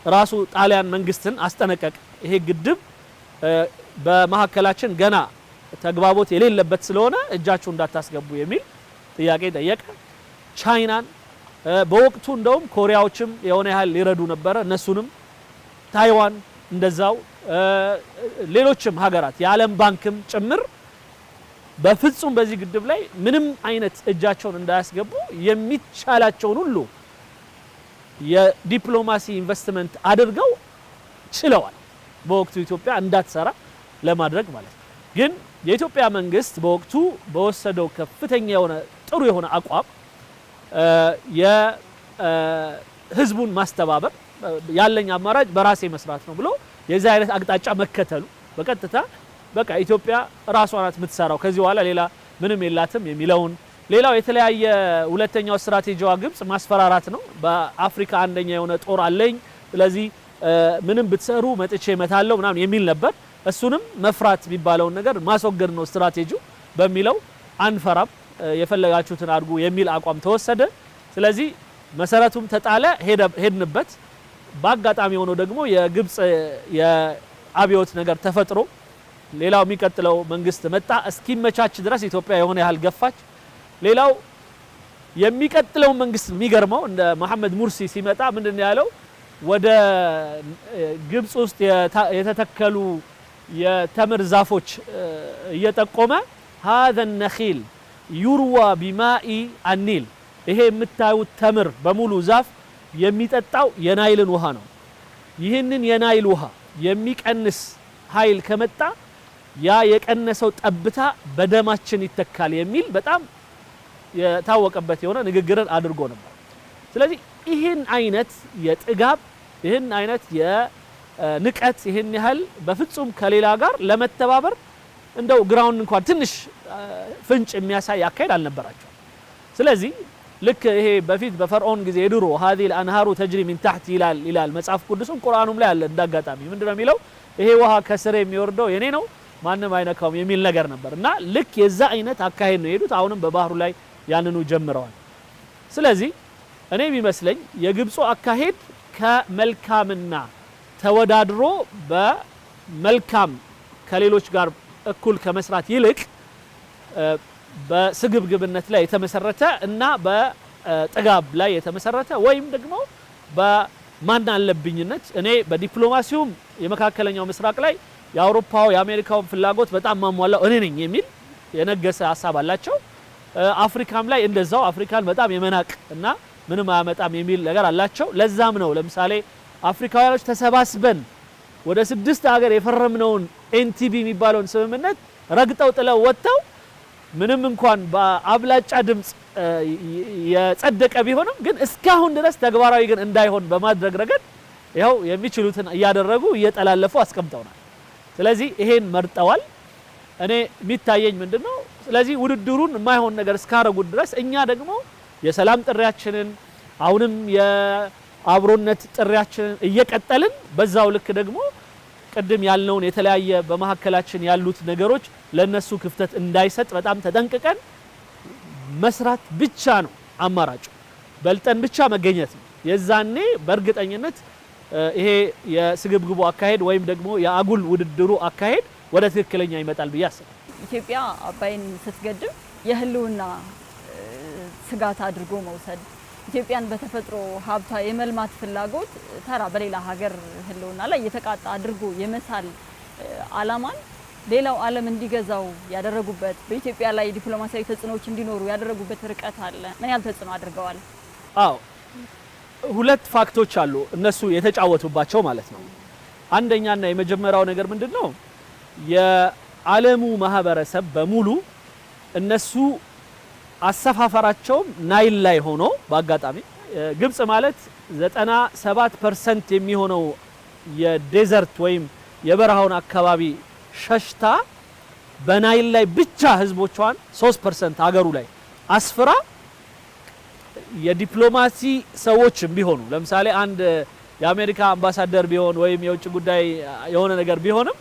ራሱ ጣሊያን መንግስትን አስጠነቀቀ። ይሄ ግድብ በመሐከላችን ገና ተግባቦት የሌለበት ስለሆነ እጃችሁ እንዳታስገቡ የሚል ጥያቄ ጠየቀ። ቻይናን በወቅቱ እንደውም ኮሪያዎችም የሆነ ያህል ሊረዱ ነበረ፣ እነሱንም ታይዋን እንደዛው ሌሎችም ሀገራት የዓለም ባንክም ጭምር በፍጹም በዚህ ግድብ ላይ ምንም አይነት እጃቸውን እንዳያስገቡ የሚቻላቸውን ሁሉ የዲፕሎማሲ ኢንቨስትመንት አድርገው ችለዋል። በወቅቱ ኢትዮጵያ እንዳትሰራ ለማድረግ ማለት ነው። ግን የኢትዮጵያ መንግስት በወቅቱ በወሰደው ከፍተኛ የሆነ ጥሩ የሆነ አቋም የህዝቡን ማስተባበር ያለኝ አማራጭ በራሴ መስራት ነው ብሎ የዚህ አይነት አቅጣጫ መከተሉ በቀጥታ በቃ ኢትዮጵያ ራሷ ናት የምትሰራው ከዚህ በኋላ ሌላ ምንም የላትም የሚለውን። ሌላው የተለያየ ሁለተኛው ስትራቴጂዋ ግብጽ ማስፈራራት ነው። በአፍሪካ አንደኛ የሆነ ጦር አለኝ፣ ስለዚህ ምንም ብትሰሩ መጥቼ እመታለሁ ምናምን የሚል ነበር። እሱንም መፍራት የሚባለውን ነገር ማስወገድ ነው ስትራቴጂው በሚለው አንፈራም፣ የፈለጋችሁትን አድርጉ የሚል አቋም ተወሰደ። ስለዚህ መሰረቱም ተጣለ፣ ሄድንበት። በአጋጣሚ ሆኖ ደግሞ የግብጽ የአብዮት ነገር ተፈጥሮ ሌላው የሚቀጥለው መንግስት መጣ። እስኪመቻች ድረስ ኢትዮጵያ የሆነ ያህል ገፋች። ሌላው የሚቀጥለው መንግስት የሚገርመው እንደ መሐመድ ሙርሲ ሲመጣ ምንድነው ያለው? ወደ ግብጽ ውስጥ የተተከሉ የተምር ዛፎች እየጠቆመ هذا النخيل يروى بماء النيل ይሄ የምታዩት ተምር በሙሉ ዛፍ የሚጠጣው የናይልን ውሃ ነው። ይህንን የናይል ውሃ የሚቀንስ ኃይል ከመጣ ያ የቀነሰው ጠብታ በደማችን ይተካል የሚል በጣም የታወቀበት የሆነ ንግግርን አድርጎ ነበር። ስለዚህ ይህን አይነት የጥጋብ ይህን አይነት የንቀት ይህን ያህል በፍጹም ከሌላ ጋር ለመተባበር እንደው ግራውንድ እንኳን ትንሽ ፍንጭ የሚያሳይ አካሄድ አልነበራቸው። ስለዚህ ልክ ይሄ በፊት በፈርዖን ጊዜ የድሮ هذه الانهار تجري من تحت ይላል መጽሐፍ ቅዱስም ቁርአኑም ላይ አለ። እንዳጋጣሚ ምንድነው የሚለው? ይሄ ውሃ ከስር የሚወርደው የኔ ነው ማንም አይነካውም የሚል ነገር ነበር እና ልክ የዛ አይነት አካሄድ ነው የሄዱት። አሁንም በባህሩ ላይ ያንኑ ጀምረዋል። ስለዚህ እኔ የሚመስለኝ የግብፁ አካሄድ ከመልካምና ተወዳድሮ በመልካም ከሌሎች ጋር እኩል ከመስራት ይልቅ በስግብግብነት ላይ የተመሰረተ እና በጥጋብ ላይ የተመሰረተ ወይም ደግሞ በማን አለብኝነት እኔ በዲፕሎማሲውም የመካከለኛው ምስራቅ ላይ የአውሮፓው የአሜሪካውን ፍላጎት በጣም ማሟላው እኔ ነኝ የሚል የነገሰ ሐሳብ አላቸው። አፍሪካም ላይ እንደዛው አፍሪካን በጣም የመናቅ እና ምንም አያመጣም የሚል ነገር አላቸው። ለዛም ነው ለምሳሌ አፍሪካውያኖች ተሰባስበን ወደ 6 ሀገር የፈረምነውን ኤንቲቢ የሚባለውን ስምምነት ረግጠው ጥለው ወጥተው ምንም እንኳን በአብላጫ ድምጽ የጸደቀ ቢሆንም ግን እስካሁን ድረስ ተግባራዊ ግን እንዳይሆን በማድረግ ረገድ ይኸው የሚችሉትን እያደረጉ እየጠላለፉ አስቀምጠውናል። ስለዚህ ይሄን መርጠዋል። እኔ የሚታየኝ ምንድነው? ስለዚህ ውድድሩን የማይሆን ነገር እስካረጉት ድረስ እኛ ደግሞ የሰላም ጥሪያችንን አሁንም የአብሮነት ጥሪያችንን እየቀጠልን በዛው ልክ ደግሞ ቅድም ያልነውን የተለያየ በመሐከላችን ያሉት ነገሮች ለነሱ ክፍተት እንዳይሰጥ በጣም ተጠንቅቀን መስራት ብቻ ነው አማራጩ። በልጠን ብቻ መገኘት ነው። የዛኔ በእርግጠኝነት ይሄ የስግብግቡ አካሄድ ወይም ደግሞ የአጉል ውድድሩ አካሄድ ወደ ትክክለኛ ይመጣል ብዬ አስባለሁ። ኢትዮጵያ አባይን ስትገድብ የህልውና ስጋት አድርጎ መውሰድ፣ ኢትዮጵያን በተፈጥሮ ሀብቷ የመልማት ፍላጎት ተራ በሌላ ሀገር ህልውና ላይ የተቃጣ አድርጎ የመሳል አላማን ሌላው ዓለም እንዲገዛው ያደረጉበት በኢትዮጵያ ላይ ዲፕሎማሲያዊ ተጽዕኖዎች እንዲኖሩ ያደረጉበት ርቀት አለ። ምን ያህል ተጽዕኖ አድርገዋል? አዎ ሁለት ፋክቶች አሉ እነሱ የተጫወቱባቸው ማለት ነው። አንደኛና የመጀመሪያው ነገር ምንድነው? የዓለሙ ማህበረሰብ በሙሉ እነሱ አሰፋፈራቸውም ናይል ላይ ሆኖ በአጋጣሚ ግብጽ ማለት 97% የሚሆነው የዴዘርት ወይም የበረሃውን አካባቢ ሸሽታ በናይል ላይ ብቻ ህዝቦቿን 3% ሀገሩ ላይ አስፍራ የዲፕሎማሲ ሰዎች ቢሆኑ ለምሳሌ አንድ የአሜሪካ አምባሳደር ቢሆን ወይም የውጭ ጉዳይ የሆነ ነገር ቢሆንም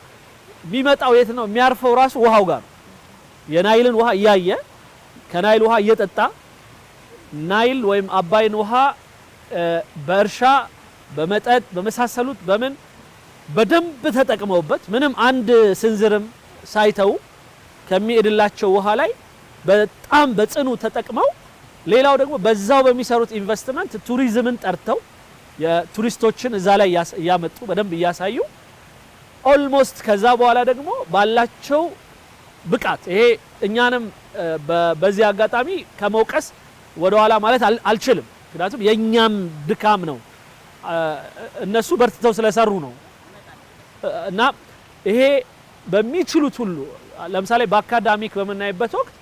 የሚመጣው የት ነው? የሚያርፈው ራሱ ውሃው ጋር ነው። የናይልን ውሃ እያየ ከናይል ውሃ እየጠጣ ናይል ወይም አባይን ውሃ በእርሻ በመጠጥ በመሳሰሉት በምን በደንብ ተጠቅመውበት ምንም አንድ ስንዝርም ሳይተው ከሚሄድላቸው ውሃ ላይ በጣም በጽኑ ተጠቅመው ሌላው ደግሞ በዛው በሚሰሩት ኢንቨስትመንት ቱሪዝምን ጠርተው የቱሪስቶችን እዛ ላይ ያመጡ በደንብ እያሳዩ ኦልሞስት ከዛ በኋላ ደግሞ ባላቸው ብቃት ይሄ እኛንም በዚህ አጋጣሚ ከመውቀስ ወደ ኋላ ማለት አልችልም። ምክንያቱም የኛም ድካም ነው እነሱ በርትተው ስለሰሩ ነው። እና ይሄ በሚችሉት ሁሉ ለምሳሌ በአካዳሚክ በመናይበት ወቅት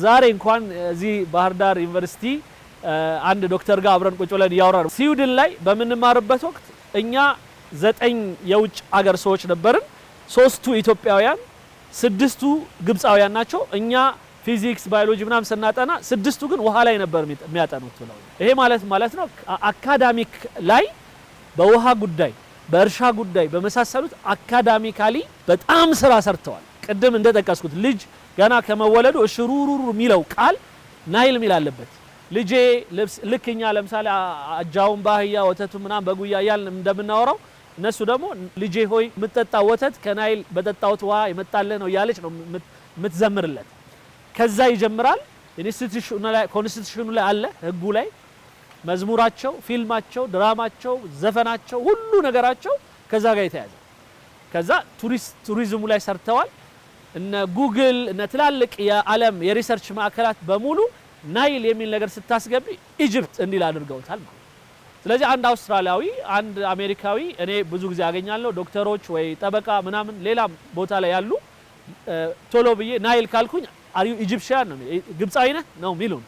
ዛሬ እንኳን እዚህ ባህር ዳር ዩኒቨርሲቲ አንድ ዶክተር ጋር አብረን ቁጭ ብለን እያወራን ስዊድን ላይ በምንማርበት ወቅት እኛ 9 የውጭ አገር ሰዎች ነበርን። 3ቱ ኢትዮጵያውያን 6ቱ ግብፃውያን ናቸው። እኛ ፊዚክስ ባዮሎጂ ምናምን ስናጠና 6ቱ ግን ውሃ ላይ ነበር የሚያጠኑት ብለው ይሄ ማለት ነው አካዳሚክ ላይ በውሃ ጉዳይ በእርሻ ጉዳይ በመሳሰሉት አካዳሚካሊ በጣም ስራ ሰርተዋል። ቅድም እንደጠቀስኩት ልጅ ገና ከመወለዱ እሽሩሩሩ የሚለው ቃል ናይል ሚል አለበት። ልጄ ልክኛ ለምሳሌ አጃውን ባህያ ወተቱ ምናምን በጉያ እያልን እንደምናወራው እነሱ ደግሞ ልጄ ሆይ የምትጠጣው ወተት ከናይል በጠጣውት ውሃ የመጣልህ ነው እያለች ነው የምትዘምርለት። ከዛ ይጀምራል። ኮንስቲቱሽኑ ላይ አለ፣ ህጉ ላይ መዝሙራቸው፣ ፊልማቸው፣ ድራማቸው፣ ዘፈናቸው ሁሉ ነገራቸው ከዛ ጋር የተያዘ ከዛ ቱሪዝሙ ላይ ሰርተዋል። እነ ጉግል እነ ትላልቅ የዓለም የሪሰርች ማዕከላት በሙሉ ናይል የሚል ነገር ስታስገቢ ኢጅፕት እንዲል አድርገውታል ማለት። ስለዚህ አንድ አውስትራሊያዊ አንድ አሜሪካዊ እኔ ብዙ ጊዜ ያገኛለሁ ዶክተሮች ወይ ጠበቃ ምናምን ሌላ ቦታ ላይ ያሉ ቶሎ ብዬ ናይል ካልኩኝ አሪዩ ኢጂፕሽያን ነው ግብፃዊ ነህ ነው የሚሉን።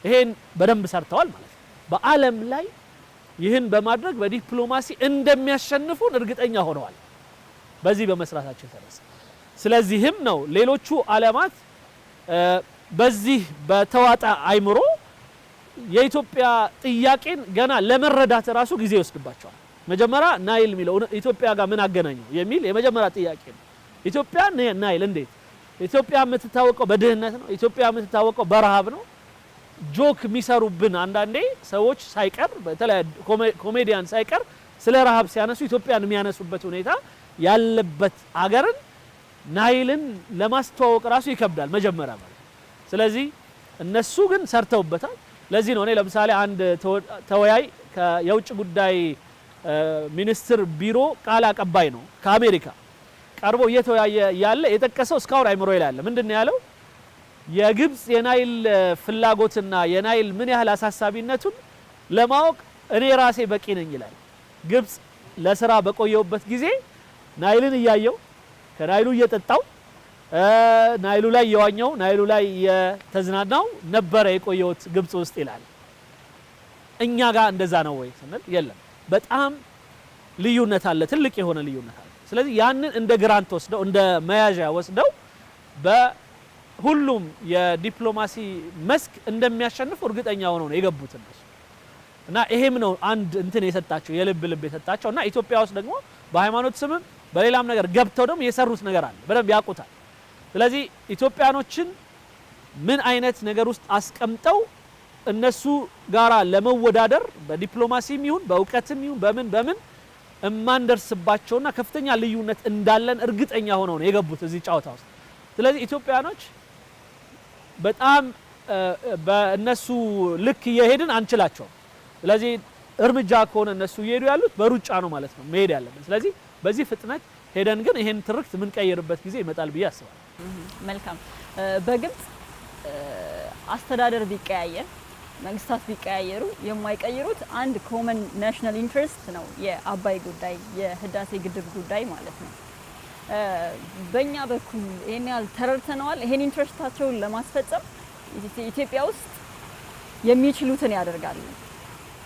ይሄን በደንብ ሰርተዋል ማለት ነው። በዓለም ላይ ይህን በማድረግ በዲፕሎማሲ እንደሚያሸንፉን እርግጠኛ ሆነዋል በዚህ በመስራታቸው የተነሳ። ስለዚህም ነው ሌሎቹ ዓለማት በዚህ በተዋጣ አይምሮ የኢትዮጵያ ጥያቄን ገና ለመረዳት ራሱ ጊዜ ይወስድባቸዋል። መጀመሪያ ናይል የሚለው ኢትዮጵያ ጋር ምን አገናኘው የሚል የመጀመሪያ ጥያቄ ነው። ኢትዮጵያ ናይል እንዴት? ኢትዮጵያ የምትታወቀው በድህነት ነው። ኢትዮጵያ የምትታወቀው በረሃብ ነው። ጆክ የሚሰሩብን አንዳንዴ ሰዎች ሳይቀር በተለይ ኮሜዲያን ሳይቀር ስለ ረሃብ ሲያነሱ ኢትዮጵያን የሚያነሱበት ሁኔታ ያለበት አገርን ናይልን ለማስተዋወቅ ራሱ ይከብዳል መጀመሪያ ማለት። ስለዚህ እነሱ ግን ሰርተውበታል። ለዚህ ነው እኔ ለምሳሌ አንድ ተወያይ የውጭ ጉዳይ ሚኒስትር ቢሮ ቃል አቀባይ ነው ከአሜሪካ ቀርቦ እየተወያየ ያለ የጠቀሰው እስካሁን አይምሮ ይላል ምንድነው ያለው? የግብጽ የናይል ፍላጎትና የናይል ምን ያህል አሳሳቢነቱን ለማወቅ እኔ ራሴ በቂ ነኝ ይላል። ግብጽ ለስራ በቆየውበት ጊዜ ናይልን እያየው ከናይሉ እየጠጣው ናይሉ ላይ የዋኘው ናይሉ ላይ የተዝናናው ነበረ የቆየውት ግብጽ ውስጥ ይላል። እኛ ጋር እንደዛ ነው ወይ ስንል የለም፣ በጣም ልዩነት አለ፣ ትልቅ የሆነ ልዩነት አለ። ስለዚህ ያንን እንደ ግራንት ወስደው እንደ መያዣ ወስደው በሁሉም የዲፕሎማሲ መስክ እንደሚያሸንፉ እርግጠኛ ሆነው ነው የገቡት እነሱ። እና ይሄም ነው አንድ እንትን የሰጣቸው የልብ የሰጣቸው። እና ኢትዮጵያ ውስጥ ደግሞ በሃይማኖት ስምም በሌላም ነገር ገብተው ደግሞ የሰሩት ነገር አለ፣ በደንብ ያውቁታል። ስለዚህ ኢትዮጵያኖችን ምን አይነት ነገር ውስጥ አስቀምጠው እነሱ ጋራ ለመወዳደር በዲፕሎማሲም ይሁን በእውቀትም ይሁን በምን እማንደርስባቸውና ከፍተኛ ልዩነት እንዳለን እርግጠኛ ሆነው ነው የገቡት እዚህ ጫወታ ውስጥ። ስለዚህ ኢትዮጵያኖች በጣም በእነሱ ልክ እየሄድን አንችላቸውም። ስለዚህ እርምጃ ከሆነ እነሱ እየሄዱ ያሉት በሩጫ ነው ማለት ነው መሄድ ያለብን። ስለዚህ በዚህ ፍጥነት ሄደን ግን ይሄን ትርክት ምን ቀይርበት ጊዜ ይመጣል ብዬ አስባለሁ። መልካም በግብጽ አስተዳደር ቢቀያየር መንግስታት ቢቀያየሩ የማይቀይሩት አንድ ኮመን ናሽናል ኢንትረስት ነው፣ የአባይ ጉዳይ የህዳሴ ግድብ ጉዳይ ማለት ነው። በእኛ በኩል ይሄን ያህል ተረድተነዋል። ይሄን ኢንትረስታቸውን ለማስፈጸም ኢትዮጵያ ውስጥ የሚችሉትን ያደርጋሉ።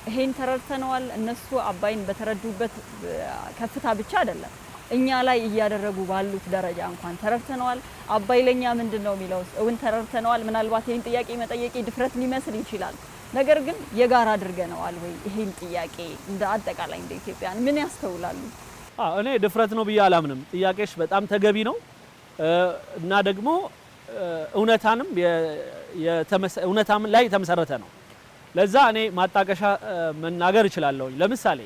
ይሄን ተረድተነዋል። እነሱ አባይን በተረዱበት ከፍታ ብቻ አይደለም እኛ ላይ እያደረጉ ባሉት ደረጃ እንኳን ተረድተነዋል። አባይ ለኛ ምንድነው የሚለው እውን ተረድተነዋል። ምናልባት ይሄን ጥያቄ መጠየቅ ድፍረት ሊመስል ይችላል። ነገር ግን የጋራ አድርገነዋል ወይ? ይሄን ጥያቄ እንደ አጠቃላይ እንደ ኢትዮጵያ ምን ያስተውላሉ? እኔ ድፍረት ነው ብዬ አላምንም። ጥያቄሽ በጣም ተገቢ ነው እና ደግሞ እውነታም ላይ የተመሰረተ ነው። ለዛ እኔ ማጣቀሻ መናገር እችላለሁ። ለምሳሌ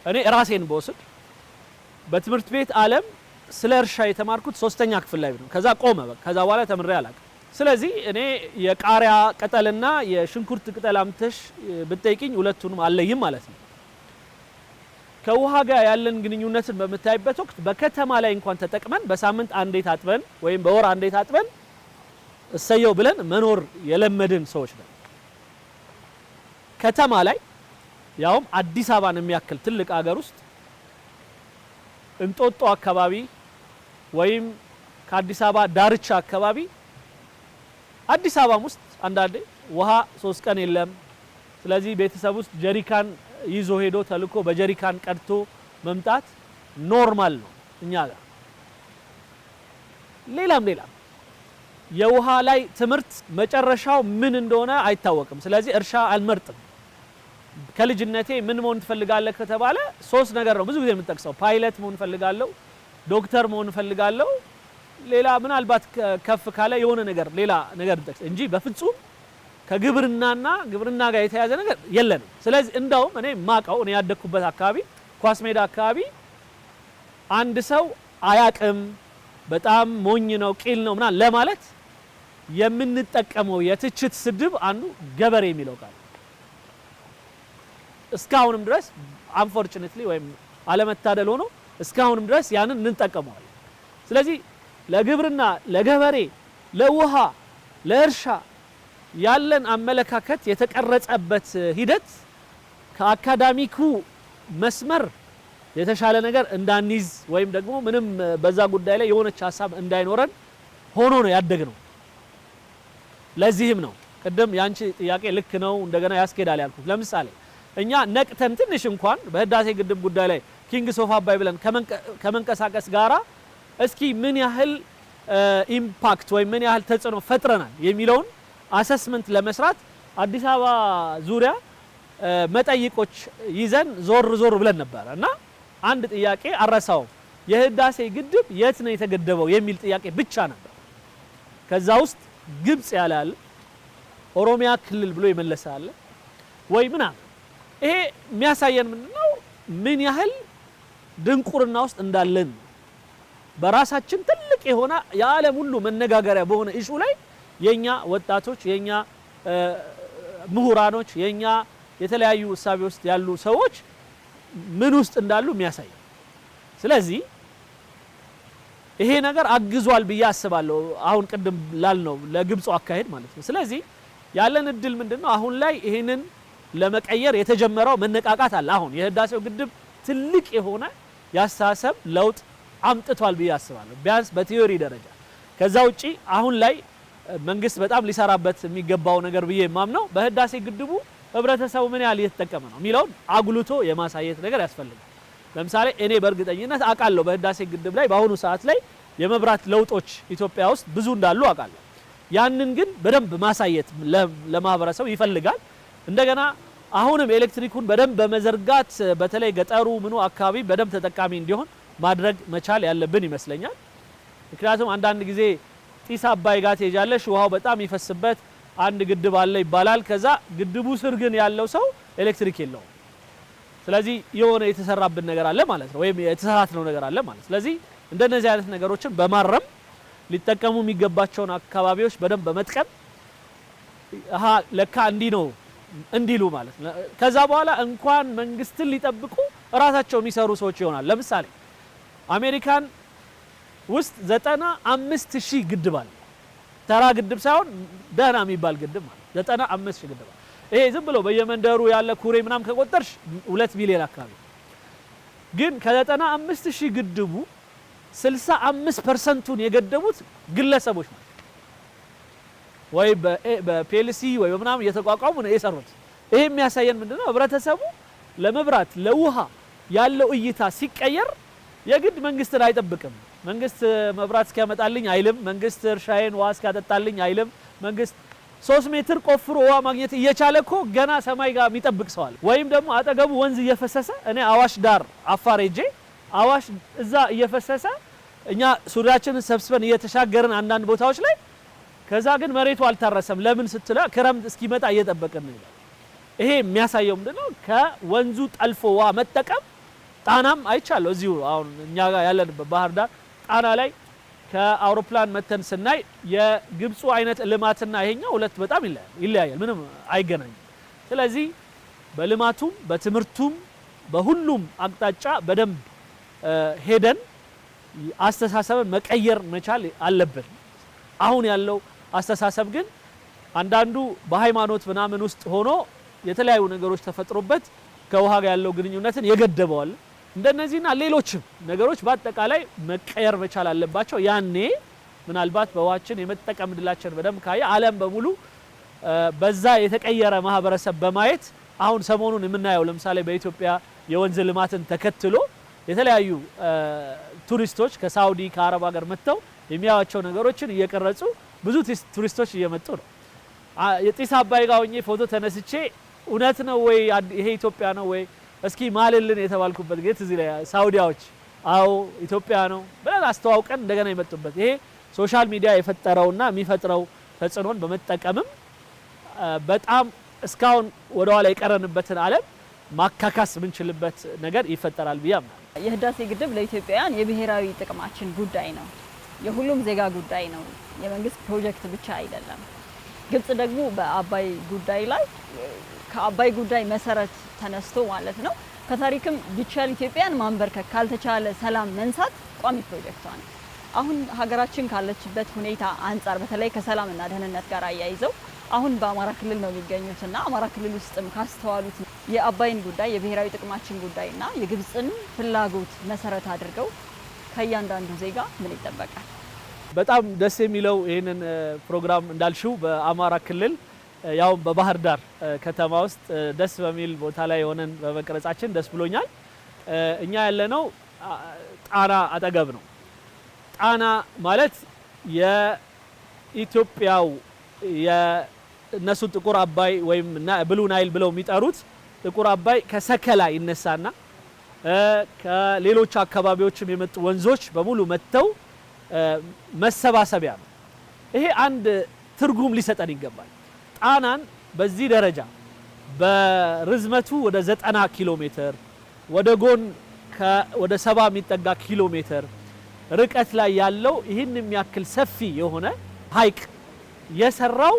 እኔ ራሴን በወስድ በትምህርት ቤት ዓለም ስለ እርሻ የተማርኩት 3ኛ ክፍል ላይ ነው። ከዛ ቆመ። ከዛ በኋላ ተምሬ አላውቅም። ስለዚህ እኔ የቃሪያ ቅጠልና የሽንኩርት ቅጠል አምተሽ ብትጠይቂኝ ሁለቱንም አለይም ማለት ነው። ከውሃ ጋር ያለን ግንኙነትን በምታይበት ወቅት በከተማ ላይ እንኳን ተጠቅመን በሳምንት አንዴ ታጥበን ወይም በወር አንዴ ታጥበን እሰየው ብለን መኖር የለመድን ሰዎች ነን። ከተማ ላይ ያውም አዲስ አበባን የሚያክል ትልቅ ሀገር ውስጥ እንጦጦ አካባቢ ወይም ከአዲስ አበባ ዳርቻ አካባቢ አዲስ አበባ ውስጥ አንዳንዴ ውሃ 3 ቀን የለም። ስለዚህ ቤተሰብ ውስጥ ጀሪካን ይዞ ሄዶ ተልኮ በጀሪካን ቀድቶ መምጣት ኖርማል ነው እኛ ጋር። ሌላም የውሃ ላይ ትምህርት መጨረሻው ምን እንደሆነ አይታወቅም። ስለዚህ እርሻ አልመርጥም። ከልጅነቴ ምን መሆን ትፈልጋለህ ከተባለ 3 ነገር ነው ብዙ ጊዜ የምጠቅሰው። ፓይለት መሆን ፈልጋለሁ፣ ዶክተር መሆን ፈልጋለሁ፣ ሌላ ምናልባት ከፍ ካለ የሆነ ነገር ሌላ ነገር እንጠቅስ እንጂ በፍጹም ከግብርናና ግብርና ጋር የተያዘ ነገር የለንም። ስለዚህ እንደውም እኔ ማቀው እኔ ያደኩበት አካባቢ ኳስ ሜዳ አካባቢ አንድ ሰው አያቅም በጣም ሞኝ ነው ቂል ነው ምናምን ለማለት የምንጠቀመው የትችት ስድብ አንዱ ገበሬ የሚለው ቃል እስካሁንም ድረስ አንፎርቹኔትሊ ወይም አለመታደል ሆኖ እስካሁንም ድረስ ያንን እንጠቀመዋለን። ስለዚህ ለግብርና፣ ለገበሬ፣ ለውሃ፣ ለእርሻ ያለን አመለካከት የተቀረጸበት ሂደት ከአካዳሚኩ መስመር የተሻለ ነገር እንዳንይዝ ወይም ደግሞ ምንም በዛ ጉዳይ ላይ የሆነች ሀሳብ እንዳይኖረን ሆኖ ነው ያደግነው። ለዚህም ነው ቅድም ያንቺ ጥያቄ ልክ ነው እንደገና ያስኬዳል ያልኩት። ለምሳሌ እኛ ነቅተን ትንሽ እንኳን በህዳሴ ግድብ ጉዳይ ላይ ኪንግስ ኦፍ አባይ ብለን ከመንቀሳቀስ ጋራ እስኪ ምን ያህል ኢምፓክት ወይም ምን ያህል ተጽዕኖ ፈጥረናል የሚለውን አሰስመንት ለመስራት አዲስ አበባ ዙሪያ መጠይቆች ይዘን ዞር ብለን ነበር እና አንድ ጥያቄ አረሳው። የህዳሴ ግድብ የት ነው የተገደበው የሚል ጥያቄ ብቻ ነበር። ከዛ ውስጥ ግብጽ ያላል ኦሮሚያ ክልል ብሎ ይመለሳል ወይ ምናምን። ይሄ የሚያሳየን ምንድነው ምን ያህል ድንቁርና ውስጥ እንዳለን በራሳችን ትልቅ የሆነ የዓለም ሁሉ መነጋገሪያ በሆነ ኢሹ ላይ የኛ ወጣቶች የኛ ምሁራኖች የኛ የተለያዩ እሳቤ ውስጥ ያሉ ሰዎች ምን ውስጥ እንዳሉ የሚያሳይ። ስለዚህ ይሄ ነገር አግዟል ብዬ አስባለሁ። አሁን ቅድም ላልነው ለግብጽ አካሄድ ማለት ነው። ስለዚህ ያለን እድል ምንድነው አሁን ላይ ይሄንን ለመቀየር የተጀመረው መነቃቃት አለ። አሁን የህዳሴው ግድብ ትልቅ የሆነ ያስተሳሰብ ለውጥ አምጥቷል ብዬ አስባለሁ ቢያንስ በቲዮሪ ደረጃ። ከዛ ውጪ አሁን ላይ መንግስት በጣም ሊሰራበት የሚገባው ነገር ብዬ የማምነው በህዳሴ ግድቡ ህብረተሰቡ ምን ያህል እየተጠቀመ ነው የሚለውን አጉልቶ የማሳየት ነገር ያስፈልጋል። ለምሳሌ እኔ በእርግጠኝነት አውቃለሁ በህዳሴ ግድብ ላይ በአሁኑ ሰዓት ላይ የመብራት ለውጦች ኢትዮጵያ ውስጥ ብዙ እንዳሉ አውቃለሁ። ያንን ግን በደንብ ማሳየት ለማህበረሰቡ ይፈልጋል። እንደገና አሁንም ኤሌክትሪኩን በደንብ በመዘርጋት በተለይ ገጠሩ ምኑ አካባቢ በደንብ ተጠቃሚ እንዲሆን ማድረግ መቻል ያለብን ይመስለኛል። ምክንያቱም አንዳንድ ጊዜ ጢስ አባይ ጋር ትሄጃለሽ ውሃው በጣም ይፈስበት አንድ ግድብ አለ ይባላል። ከዛ ግድቡ ስር ግን ያለው ሰው ኤሌክትሪክ የለውም። ስለዚህ የሆነ የተሰራብን ነገር አለ ማለት ነው ወይም የተሰራተነው ነገር አለ ማለት። ስለዚህ እንደነዚህ አይነት ነገሮችን በማረም ሊጠቀሙ የሚገባቸውን አካባቢዎች በደንብ በመጥቀም አሃ ለካ እንዲ ነው እንዲሉ ማለት ነው። ከዛ በኋላ እንኳን መንግስትን ሊጠብቁ ራሳቸው የሚሰሩ ሰዎች ይሆናል። ለምሳሌ አሜሪካን ውስጥ 95,000 ግድብ አለ። ተራ ግድብ ሳይሆን ደህና የሚባል ግድብ ማለት 95,000 ግድብ አለ። ይሄ ዝም ብሎ በየመንደሩ ያለ ኩሬ ምናምን ከቆጠርሽ 2 ቢሊዮን አካባቢ። ግን ከ95,000 ግድቡ 65%ቱን የገደቡት ግለሰቦች ናቸው። ወይ በፒኤልሲ ወይ በምናምን እየተቋቋሙ ነው የሰሩት። ይሄ የሚያሳየን ምንድነው? ህብረተሰቡ ለመብራት ለውሃ ያለው እይታ ሲቀየር የግድ መንግስትን አይጠብቅም። መንግስት መብራት እስኪያመጣልኝ አይልም። መንግስት እርሻዬን ውሃ እስኪያጠጣልኝ አይልም። መንግስት 3 ሜትር ቆፍሮ ውሃ ማግኘት እየቻለ እኮ ገና ሰማይ ጋር የሚጠብቅ ሰው አለ። ወይም ደግሞ አጠገቡ ወንዝ እየፈሰሰ እኔ አዋሽ ዳር አፋር ሄጄ አዋሽ እዛ እየፈሰሰ እኛ ሱሪያችንን ሰብስበን እየተሻገርን አንዳንድ ቦታዎች ላይ ከዛ ግን መሬቱ አልታረሰም። ለምን ስትለ ክረምት እስኪመጣ እየጠበቅን ነው ይላል። ይሄ የሚያሳየው ምንድነው? ከወንዙ ጠልፎ ውሃ መጠቀም ጣናም አይቻለሁ። እዚሁ አሁን እኛ ጋር ያለንበት ባህር ዳር ጣና ላይ ከአውሮፕላን መተን ስናይ የግብፁ አይነት ልማትና ይሄኛው ሁለት በጣም ይለያያል፣ ምንም አይገናኝም። ስለዚህ በልማቱም በትምህርቱም በሁሉም አቅጣጫ በደንብ ሄደን አስተሳሰብን መቀየር መቻል አለብን። አሁን ያለው አስተሳሰብ ግን አንዳንዱ በሃይማኖት ምናምን ውስጥ ሆኖ የተለያዩ ነገሮች ተፈጥሮበት ከውሃ ጋር ያለው ግንኙነትን የገደበዋል። እንደነዚህና ሌሎችም ነገሮች በአጠቃላይ መቀየር መቻል አለባቸው። ያኔ ምናልባት በውሃችን የመጠቀም እድላችን በደንብ ካየ ዓለም በሙሉ በዛ የተቀየረ ማህበረሰብ በማየት አሁን ሰሞኑን የምናየው ለምሳሌ በኢትዮጵያ የወንዝ ልማትን ተከትሎ የተለያዩ ቱሪስቶች ከሳውዲ ከአረብ ሀገር መጥተው የሚያዩዋቸው ነገሮችን እየቀረጹ ብዙ ቱሪስቶች እየመጡ ነው። የጢስ አባይ ጋር ሆኜ ፎቶ ተነስቼ እውነት ነው ወይ ይሄ ኢትዮጵያ ነው ወይ እስኪ ማልልን የተባልኩበት ጌት እዚህ ላይ ሳውዲያዎች አዎ ኢትዮጵያ ነው ብለን አስተዋውቀን እንደገና የመጡበት ይሄ ሶሻል ሚዲያ የፈጠረውና የሚፈጥረው ተጽዕኖን በመጠቀምም በጣም እስካሁን ወደ ኋላ የቀረንበትን ዓለም ማካካስ ምንችልበት ነገር ይፈጠራል ብዬ አምናለሁ። የህዳሴ ግድብ ለኢትዮጵያውያን የብሔራዊ ጥቅማችን ጉዳይ ነው። የሁሉም ዜጋ ጉዳይ ነው። የመንግስት ፕሮጀክት ብቻ አይደለም። ግብጽ ደግሞ በአባይ ጉዳይ ላይ ከአባይ ጉዳይ መሰረት ተነስቶ ማለት ነው ከታሪክም ቢቻል ኢትዮጵያን ማንበርከክ ካልተቻለ ሰላም መንሳት ቋሚ ፕሮጀክቷ ነው። አሁን ሀገራችን ካለችበት ሁኔታ አንጻር በተለይ ከሰላምና ደህንነት ጋር አያይዘው አሁን በአማራ ክልል ነው የሚገኙትና አማራ ክልል ውስጥም ካስተዋሉት የአባይን ጉዳይ የብሔራዊ ጥቅማችን ጉዳይና የግብጽን ፍላጎት መሰረት አድርገው ከእያንዳንዱ ዜጋ ምን ይጠበቃል? በጣም ደስ የሚለው ይህንን ፕሮግራም እንዳልሽው በአማራ ክልል ያው በባህር ዳር ከተማ ውስጥ ደስ በሚል ቦታ ላይ ሆነን በመቅረጻችን ደስ ብሎኛል። እኛ ያለነው ጣና አጠገብ ነው። ጣና ማለት የኢትዮጵያው የነሱ ጥቁር አባይ ወይም ብሉ ናይል ብለው የሚጠሩት ጥቁር አባይ ከሰከላ ይነሳና ከሌሎች አካባቢዎችም የመጡ ወንዞች በሙሉ መጥተው መሰባሰቢያ ነው። ይሄ አንድ ትርጉም ሊሰጠን ይገባል። ጣናን በዚህ ደረጃ በርዝመቱ ወደ 90 ኪሎ ሜትር ወደ ጎን ወደ 70 የሚጠጋ ኪሎ ሜትር ርቀት ላይ ያለው ይህን የሚያክል ሰፊ የሆነ ሐይቅ የሰራው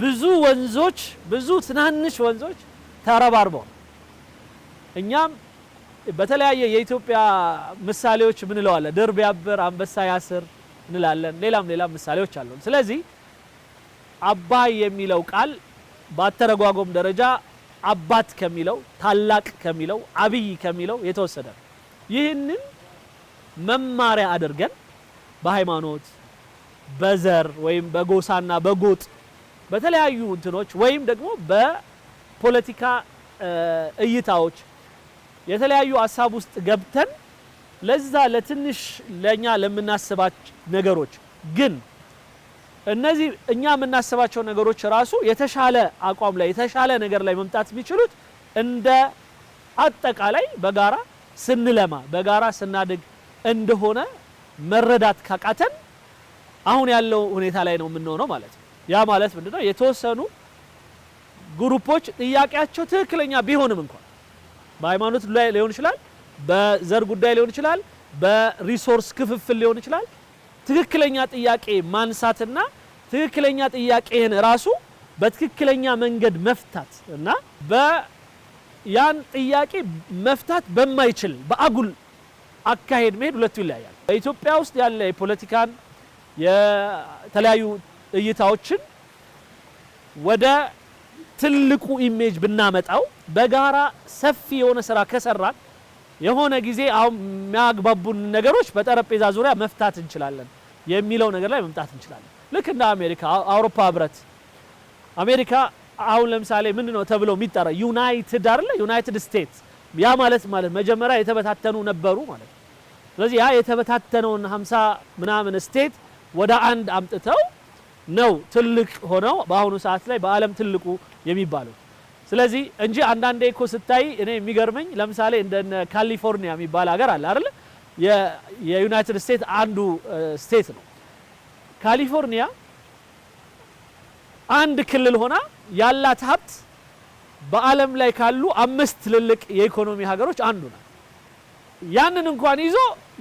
ብዙ ወንዞች ብዙ ትናንሽ ወንዞች ተረባርበው እኛም በተለያየ የኢትዮጵያ ምሳሌዎች ምን እንለዋለን? ድር ቢያብር አንበሳ ያስር እንላለን። ሌላም ምሳሌዎች አሉ። ስለዚህ አባይ የሚለው ቃል ባተረጓጎም ደረጃ አባት ከሚለው ታላቅ ከሚለው አብይ ከሚለው የተወሰደ ነው። ይህንን መማሪያ አድርገን በሃይማኖት በዘር ወይም በጎሳና በጎጥ በተለያዩ እንትኖች ወይም ደግሞ በፖለቲካ እይታዎች የተለያዩ ሀሳብ ውስጥ ገብተን ለዛ ለትንሽ ለኛ ለምናስባቸው ነገሮች ግን እነዚህ እኛ የምናስባቸው ነገሮች ራሱ የተሻለ አቋም ላይ የተሻለ ነገር ላይ መምጣት የሚችሉት እንደ አጠቃላይ በጋራ ስንለማ በጋራ ስናድግ እንደሆነ መረዳት ካቃተን አሁን ያለው ሁኔታ ላይ ነው የምንሆነው ማለት ነው። ያ ማለት ምንድነው? የተወሰኑ ግሩፖች ጥያቄያቸው ትክክለኛ ቢሆንም እንኳን በሃይማኖት ላይ ሊሆን ይችላል፣ በዘር ጉዳይ ሊሆን ይችላል፣ በሪሶርስ ክፍፍል ሊሆን ይችላል። ትክክለኛ ጥያቄ ማንሳትና ትክክለኛ ጥያቄን ራሱ በትክክለኛ መንገድ መፍታት እና ያን ጥያቄ መፍታት በማይችል በአጉል አካሄድ መሄድ ሁለቱ ይለያያል። በኢትዮጵያ ውስጥ ያለ የፖለቲካን የተለያዩ እይታዎችን ወደ ትልቁ ኢሜጅ ብናመጣው በጋራ ሰፊ የሆነ ስራ ከሰራን የሆነ ጊዜ አሁን የሚያግባቡን ነገሮች በጠረጴዛ ዙሪያ መፍታት እንችላለን የሚለው ነገር ላይ መምጣት እንችላለን። ልክ እንደ አሜሪካ፣ አውሮፓ ህብረት አሜሪካ አሁን ለምሳሌ ምንድነው ተብሎ የሚጠራ ዩናይትድ አይደለ? ዩናይትድ ስቴትስ ያ ማለት መጀመሪያ የተበታተኑ ነበሩ ማለት ነው። ስለዚህ ያ የተበታተነውን 50 ምናምን ስቴት ወደ አንድ አምጥተው ነው ትልቅ ሆነው በአሁኑ ሰዓት ላይ በዓለም ትልቁ የሚባለው። ስለዚህ እንጂ አንዳንዴ እኮ ስታይ እኔ የሚገርመኝ ለምሳሌ እንደ ካሊፎርኒያ የሚባል ሀገር አለ አይደል? የዩናይትድ ስቴትስ አንዱ ስቴት ነው። ካሊፎርኒያ አንድ ክልል ሆና ያላት ሀብት በዓለም ላይ ካሉ 5 ትልልቅ የኢኮኖሚ ሀገሮች አንዱ ነው። ያንን እንኳን ይዞ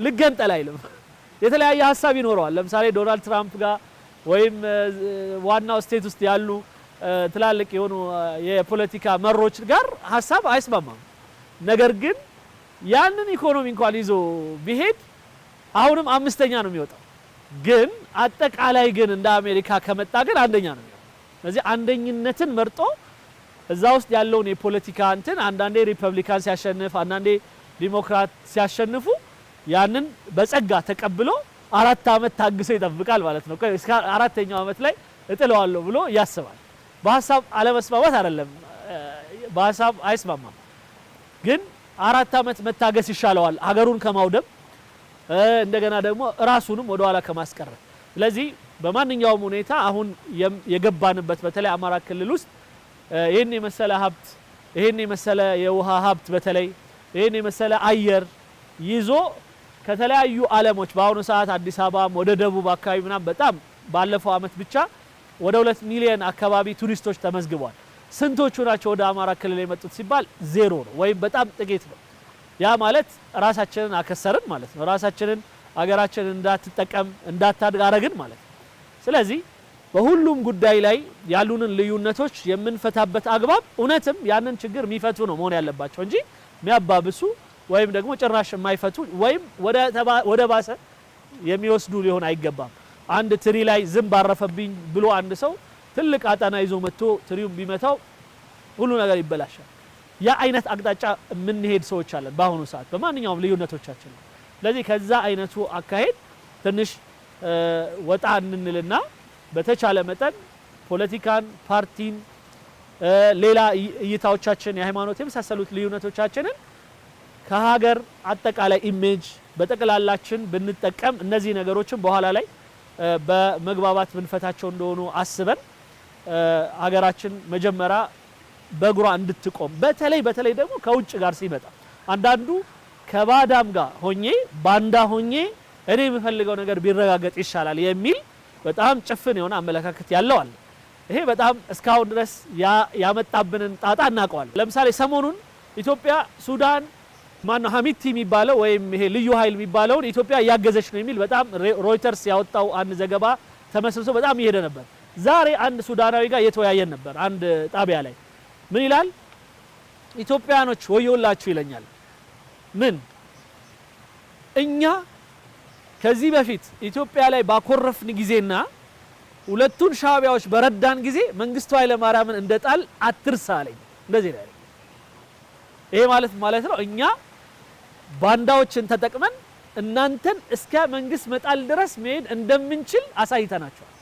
ልገንጠል አይልም። የተለያየ ሀሳብ ይኖረዋል። ለምሳሌ ዶናልድ ትራምፕ ጋር ወይም ዋናው ስቴት ውስጥ ያሉ ትላልቅ የሆኑ የፖለቲካ መሮች ጋር ሀሳብ አይስማማም። ነገር ግን ያንን ኢኮኖሚ እንኳን ይዞ ቢሄድ አሁንም 5ኛ ነው የሚወጣው። ግን አጠቃላይ ግን እንደ አሜሪካ ከመጣ ግን 1ኛ ነው የሚወጣው። ስለዚህ አንደኝነትን መርጦ እዛ ውስጥ ያለውን የፖለቲካ እንትን አንዳንዴ ሪፐብሊካን ሲያሸንፍ፣ አንዳንዴ ዲሞክራት ሲያሸንፉ ያንን በጸጋ ተቀብሎ 4 አመት ታግሶ ይጠብቃል ማለት ነው። እስከ 4ኛው አመት ላይ እጥለዋለሁ ብሎ ያስባል። በሀሳብ አለመስማማት አይደለም፣ በሀሳብ አይስማማም። ግን 4 አመት መታገስ ይሻለዋል ሀገሩን ከማውደም እንደገና ደግሞ ራሱንም ወደ ኋላ ከማስቀረት። ስለዚህ በማንኛውም ሁኔታ አሁን የገባንበት በተለይ አማራ ክልል ውስጥ ይሄን የመሰለ ሀብት፣ ይሄን የመሰለ የውሃ ሀብት፣ በተለይ ይሄን የመሰለ አየር ይዞ ከተለያዩ ዓለሞች በአሁኑ ሰዓት አዲስ አበባም ወደ ደቡብ አካባቢ ምናምን በጣም ባለፈው አመት ብቻ ወደ 2 ሚሊዮን አካባቢ ቱሪስቶች ተመዝግበዋል። ስንቶቹ ናቸው ወደ አማራ ክልል የመጡት ሲባል 0 ነው ወይም በጣም ጥቂት ነው። ያ ማለት ራሳችንን አከሰርን ማለት ነው። ራሳችንን አገራችንን እንዳትጠቀም እንዳታድግ አረግን ማለት ነው። ስለዚህ በሁሉም ጉዳይ ላይ ያሉንን ልዩነቶች የምንፈታበት አግባብ እውነትም ያንን ችግር የሚፈቱ ነው መሆን ያለባቸው እንጂ የሚያባብሱ ወይም ደግሞ ጭራሽ የማይፈቱ ወይም ወደ ባሰ የሚወስዱ ሊሆን አይገባም። አንድ ትሪ ላይ ዝንብ አረፈብኝ ብሎ አንድ ሰው ትልቅ አጣና ይዞ መጥቶ ትሪውን ቢመታው ሁሉ ነገር ይበላሻል። ያ አይነት አቅጣጫ የምንሄድ ሰዎች አለን በአሁኑ ሰዓት በማንኛውም ልዩነቶቻችን። ስለዚህ ከዛ አይነቱ አካሄድ ትንሽ ወጣ እንንልና በተቻለ መጠን ፖለቲካን፣ ፓርቲን፣ ሌላ እይታዎቻችን፣ የሃይማኖት የመሳሰሉት ልዩነቶቻችንን ከሀገር አጠቃላይ ኢሜጅ በጠቅላላችን ብንጠቀም እነዚህ ነገሮችን በኋላ ላይ በመግባባት ብንፈታቸው እንደሆኑ አስበን ሀገራችን መጀመሪያ በእግሯ እንድትቆም በተለይ ደግሞ ከውጭ ጋር ሲመጣ አንዳንዱ ከባዳም ጋር ሆኜ ባንዳ ሆኜ እኔ የምፈልገው ነገር ቢረጋገጥ ይሻላል የሚል በጣም ጭፍን የሆነ አመለካከት ያለው አለ። ይሄ በጣም እስካሁን ድረስ ያመጣብንን ጣጣ እናውቀዋለን። ለምሳሌ ሰሞኑን ኢትዮጵያ ሱዳን ሀሚቲ የሚባለው ወይም ይሄ ልዩ ኃይል የሚባለውን ኢትዮጵያ እያገዘች ነው የሚል በጣም ሮይተርስ ያወጣው አንድ ዘገባ ተመስርቶ በጣም እየሄደ ነበር። ዛሬ አንድ ሱዳናዊ ጋር እየተወያየን ነበር አንድ ጣቢያ ላይ። ምን ይላል? ኢትዮጵያኖች ወዮላችሁ ይለኛል። ምን እኛ ከዚህ በፊት ኢትዮጵያ ላይ ባኮረፍን ጊዜና ሁለቱን ሻዕቢያዎች በረዳን ጊዜ መንግስቱ ኃይለ ማርያምን እንደጣል አትርሳ አለኝ። እንደዚህ ነው። ይሄ ማለት ነው እኛ ባንዳዎችን ተጠቅመን እናንተን እስከ መንግስት መጣል ድረስ መሄድ እንደምንችል አሳይተናቸዋል።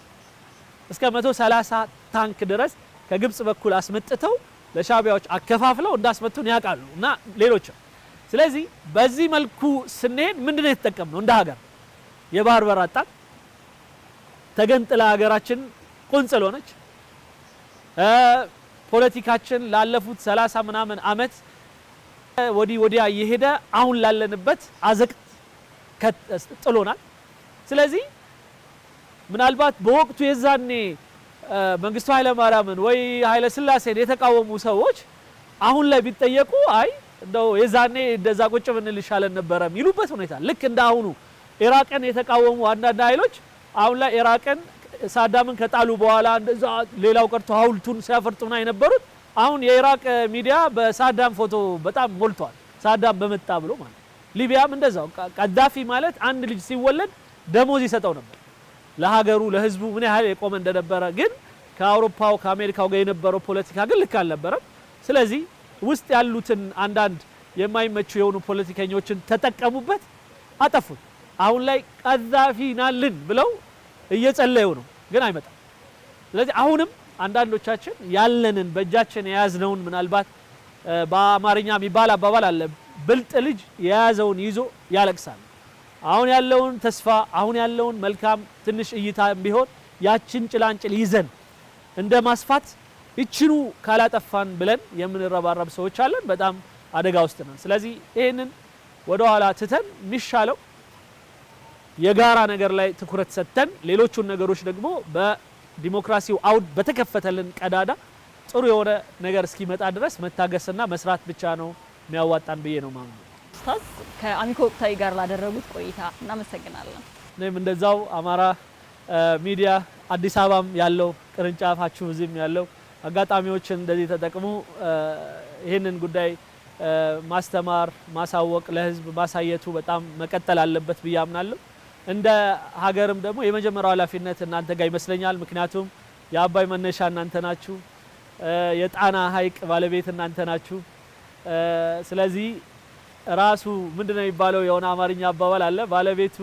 እስከ 130 ታንክ ድረስ ከግብጽ በኩል አስመጥተው ለሻዕቢያዎች አከፋፍለው እንዳስመቱን ያውቃሉ እና ሌሎችም። ስለዚህ በዚህ መልኩ ስንሄድ ምንድነው የተጠቀምነው? እንደ ሀገር የባህር በር አጣን። ተገንጥላ ሀገራችን ቁንጽል ሆነች። ፖለቲካችን ላለፉት 30 ምናምን አመት ወዲያ እየሄደ አሁን ላለንበት አዘቅት ጥሎናል። ስለዚህ ምናልባት በወቅቱ የዛኔ መንግስቱ ኃይለ ማርያምን ወይ ኃይለ ሥላሴን የተቃወሙ ሰዎች አሁን ላይ ቢጠየቁ አይ እንደው የዛኔ እንደዛ ቁጭ ብንል ይሻለን ነበረ የሚሉበት ሁኔታ ልክ እንደ አሁኑ ኢራቅን የተቃወሙ አንዳንድ ኃይሎች አሁን ላይ ኢራቅን ሳዳምን ከጣሉ በኋላ እንደዛ ሌላው ቀርቶ ሐውልቱን ሲያፈርጡና የነበሩት አሁን የኢራቅ ሚዲያ በሳዳም ፎቶ በጣም ሞልቷል። ሳዳም በመጣ ብሎ ማለት ሊቢያም እንደዛው ቀዳፊ ማለት አንድ ልጅ ሲወለድ ደሞዝ ይሰጠው ነበር ለሀገሩ ለህዝቡ ምን ያህል የቆመ እንደነበረ ግን ከአውሮፓው ከአሜሪካው ጋር የነበረው ፖለቲካ ግን ልክ አልነበረም ስለዚህ ውስጥ ያሉትን አንዳንድ የማይመቹ የሆኑ ፖለቲከኞችን ተጠቀሙበት አጠፉት አሁን ላይ ቀዳፊ ናልን ብለው እየጸለዩ ነው ግን አይመጣም ስለዚህ አሁንም አንዳንዶቻችን ያለንን በእጃችን የያዝነውን ምናልባት በአማርኛ የሚባል አባባል አለ ብልጥ ልጅ የያዘውን ይዞ ያለቅሳል አሁን ያለውን ተስፋ አሁን ያለውን መልካም ትንሽ እይታ ቢሆን ያችን ጭላንጭል ይዘን እንደ ማስፋት እቺኑ ካላጠፋን ብለን የምንረባረብ ሰዎች አለን በጣም አደጋ ውስጥ ነን ስለዚህ ይሄንን ወደ ኋላ ትተን የሚሻለው የጋራ ነገር ላይ ትኩረት ሰጥተን ሌሎቹን ነገሮች ደግሞ በዲሞክራሲው አውድ በተከፈተልን ቀዳዳ ጥሩ የሆነ ነገር እስኪመጣ ድረስ መታገስና መስራት ብቻ ነው የሚያዋጣን ብዬ ነው ማለት ነው ኡስታዝ ከአሚኮ ወቅታዊ ጋር ላደረጉት ቆይታ እናመሰግናለን እኔም እንደዛው አማራ ሚዲያ አዲስ አበባም ያለው ቅርንጫፋችሁ እዚህም ያለው አጋጣሚዎችን እንደዚህ ተጠቅሙ ይሄንን ጉዳይ ማስተማር ማሳወቅ ለህዝብ ማሳየቱ በጣም መቀጠል አለበት ብዬ አምናለሁ እንደ ሀገርም ደግሞ የመጀመሪያው ኃላፊነት እናንተ ጋር ይመስለኛል ምክንያቱም የአባይ መነሻ እናንተ ናችሁ የጣና ሐይቅ ባለቤት እናንተ ናችሁ ስለዚህ ራሱ ምንድነው የሚባለው የሆነ አማርኛ አባባል አለ ባለቤቱ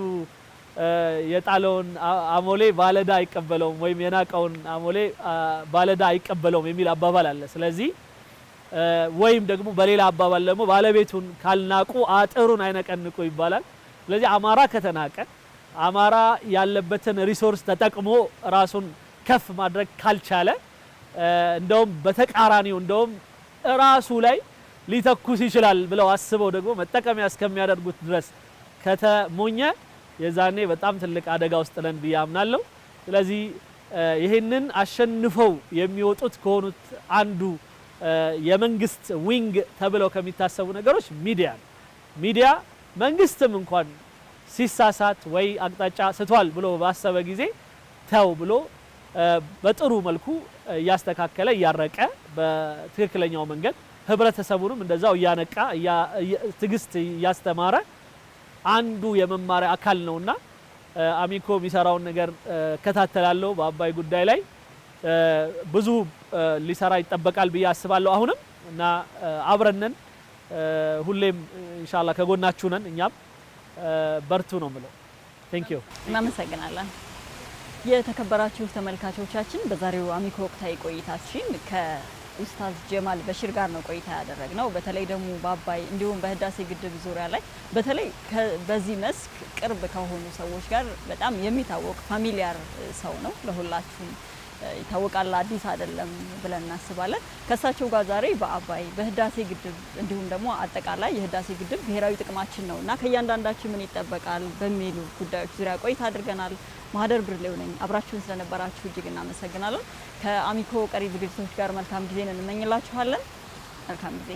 የጣለውን አሞሌ ባለዳ አይቀበለውም ወይም የናቀውን አሞሌ ባለዳ አይቀበለውም የሚል አባባል አለ ስለዚህ ወይም ደግሞ በሌላ አባባል ደግሞ ባለቤቱን ካልናቁ አጥሩን አይነቀንቁ ይባላል ስለዚህ አማራ ከተናቀ አማራ ያለበትን ሪሶርስ ተጠቅሞ ራሱን ከፍ ማድረግ ካልቻለ እንደውም በተቃራኒው እንደውም ራሱ ላይ ሊተኩስ ይችላል ብለው አስበው ደግሞ መጠቀሚያ እስከሚያደርጉት ድረስ ከተሞኘ የዛኔ በጣም ትልቅ አደጋ ውስጥ ነን ብዬ አምናለሁ ስለዚህ ይሄንን አሸንፈው የሚወጡት ከሆኑት አንዱ የመንግስት ዊንግ ተብለው ከሚታሰቡ ነገሮች ሚዲያ መንግስትም እንኳን ሲሳሳት ወይ አቅጣጫ ስቷል ብሎ ባሰበ ጊዜ ተው ብሎ በጥሩ መልኩ እያስተካከለ እያረቀ በትክክለኛው መንገድ ህብረተሰቡንም እንደዛው እያነቃ ትግስት እያስተማረ አንዱ የመማሪያ አካል ነውና አሚኮ የሚሰራውን ነገር ከታተላለሁ በአባይ ጉዳይ ላይ ብዙ ሊሰራ ይጠበቃል ብዬ አስባለሁ አሁንም እና አብረነን ሁሌም ኢንሻአላህ ከጎናችሁ ነን እኛም በርቱ ነው የምለው ቴንክ ዩ እናመሰግናለን የተከበራችሁ ተመልካቾቻችን በዛሬው አሚኮ ወቅታዊ ቆይታችን ከኡስታዝ ጀማል በሽር ጋር ነው ቆይታ ያደረግነው በተለይ ደግሞ በአባይ እንዲሁም በህዳሴ ግድብ ዙሪያ ላይ በተለይ በዚህ መስክ ቅርብ ከሆኑ ሰዎች ጋር በጣም የሚታወቅ ፋሚሊያር ሰው ነው ለሁላችሁም ይታወቃል አዲስ አይደለም ብለን እናስባለን ከሳቸው ጋር ዛሬ በአባይ በህዳሴ ግድብ እንዲሁም ደግሞ አጠቃላይ የህዳሴ ግድብ ብሔራዊ ጥቅማችን ነውና ከያንዳንዳችን ምን ይጠበቃል በሚሉ ጉዳዮች ዙሪያ ቆይታ አድርገናል ማህደር ብርሌው ነኝ አብራችሁን ስለነበራችሁ እጅግ እናመሰግናለን ከአሚኮ ቀሪ ዝግጅቶች ጋር መልካም ጊዜን እንመኝላችኋለን መልካም ጊዜ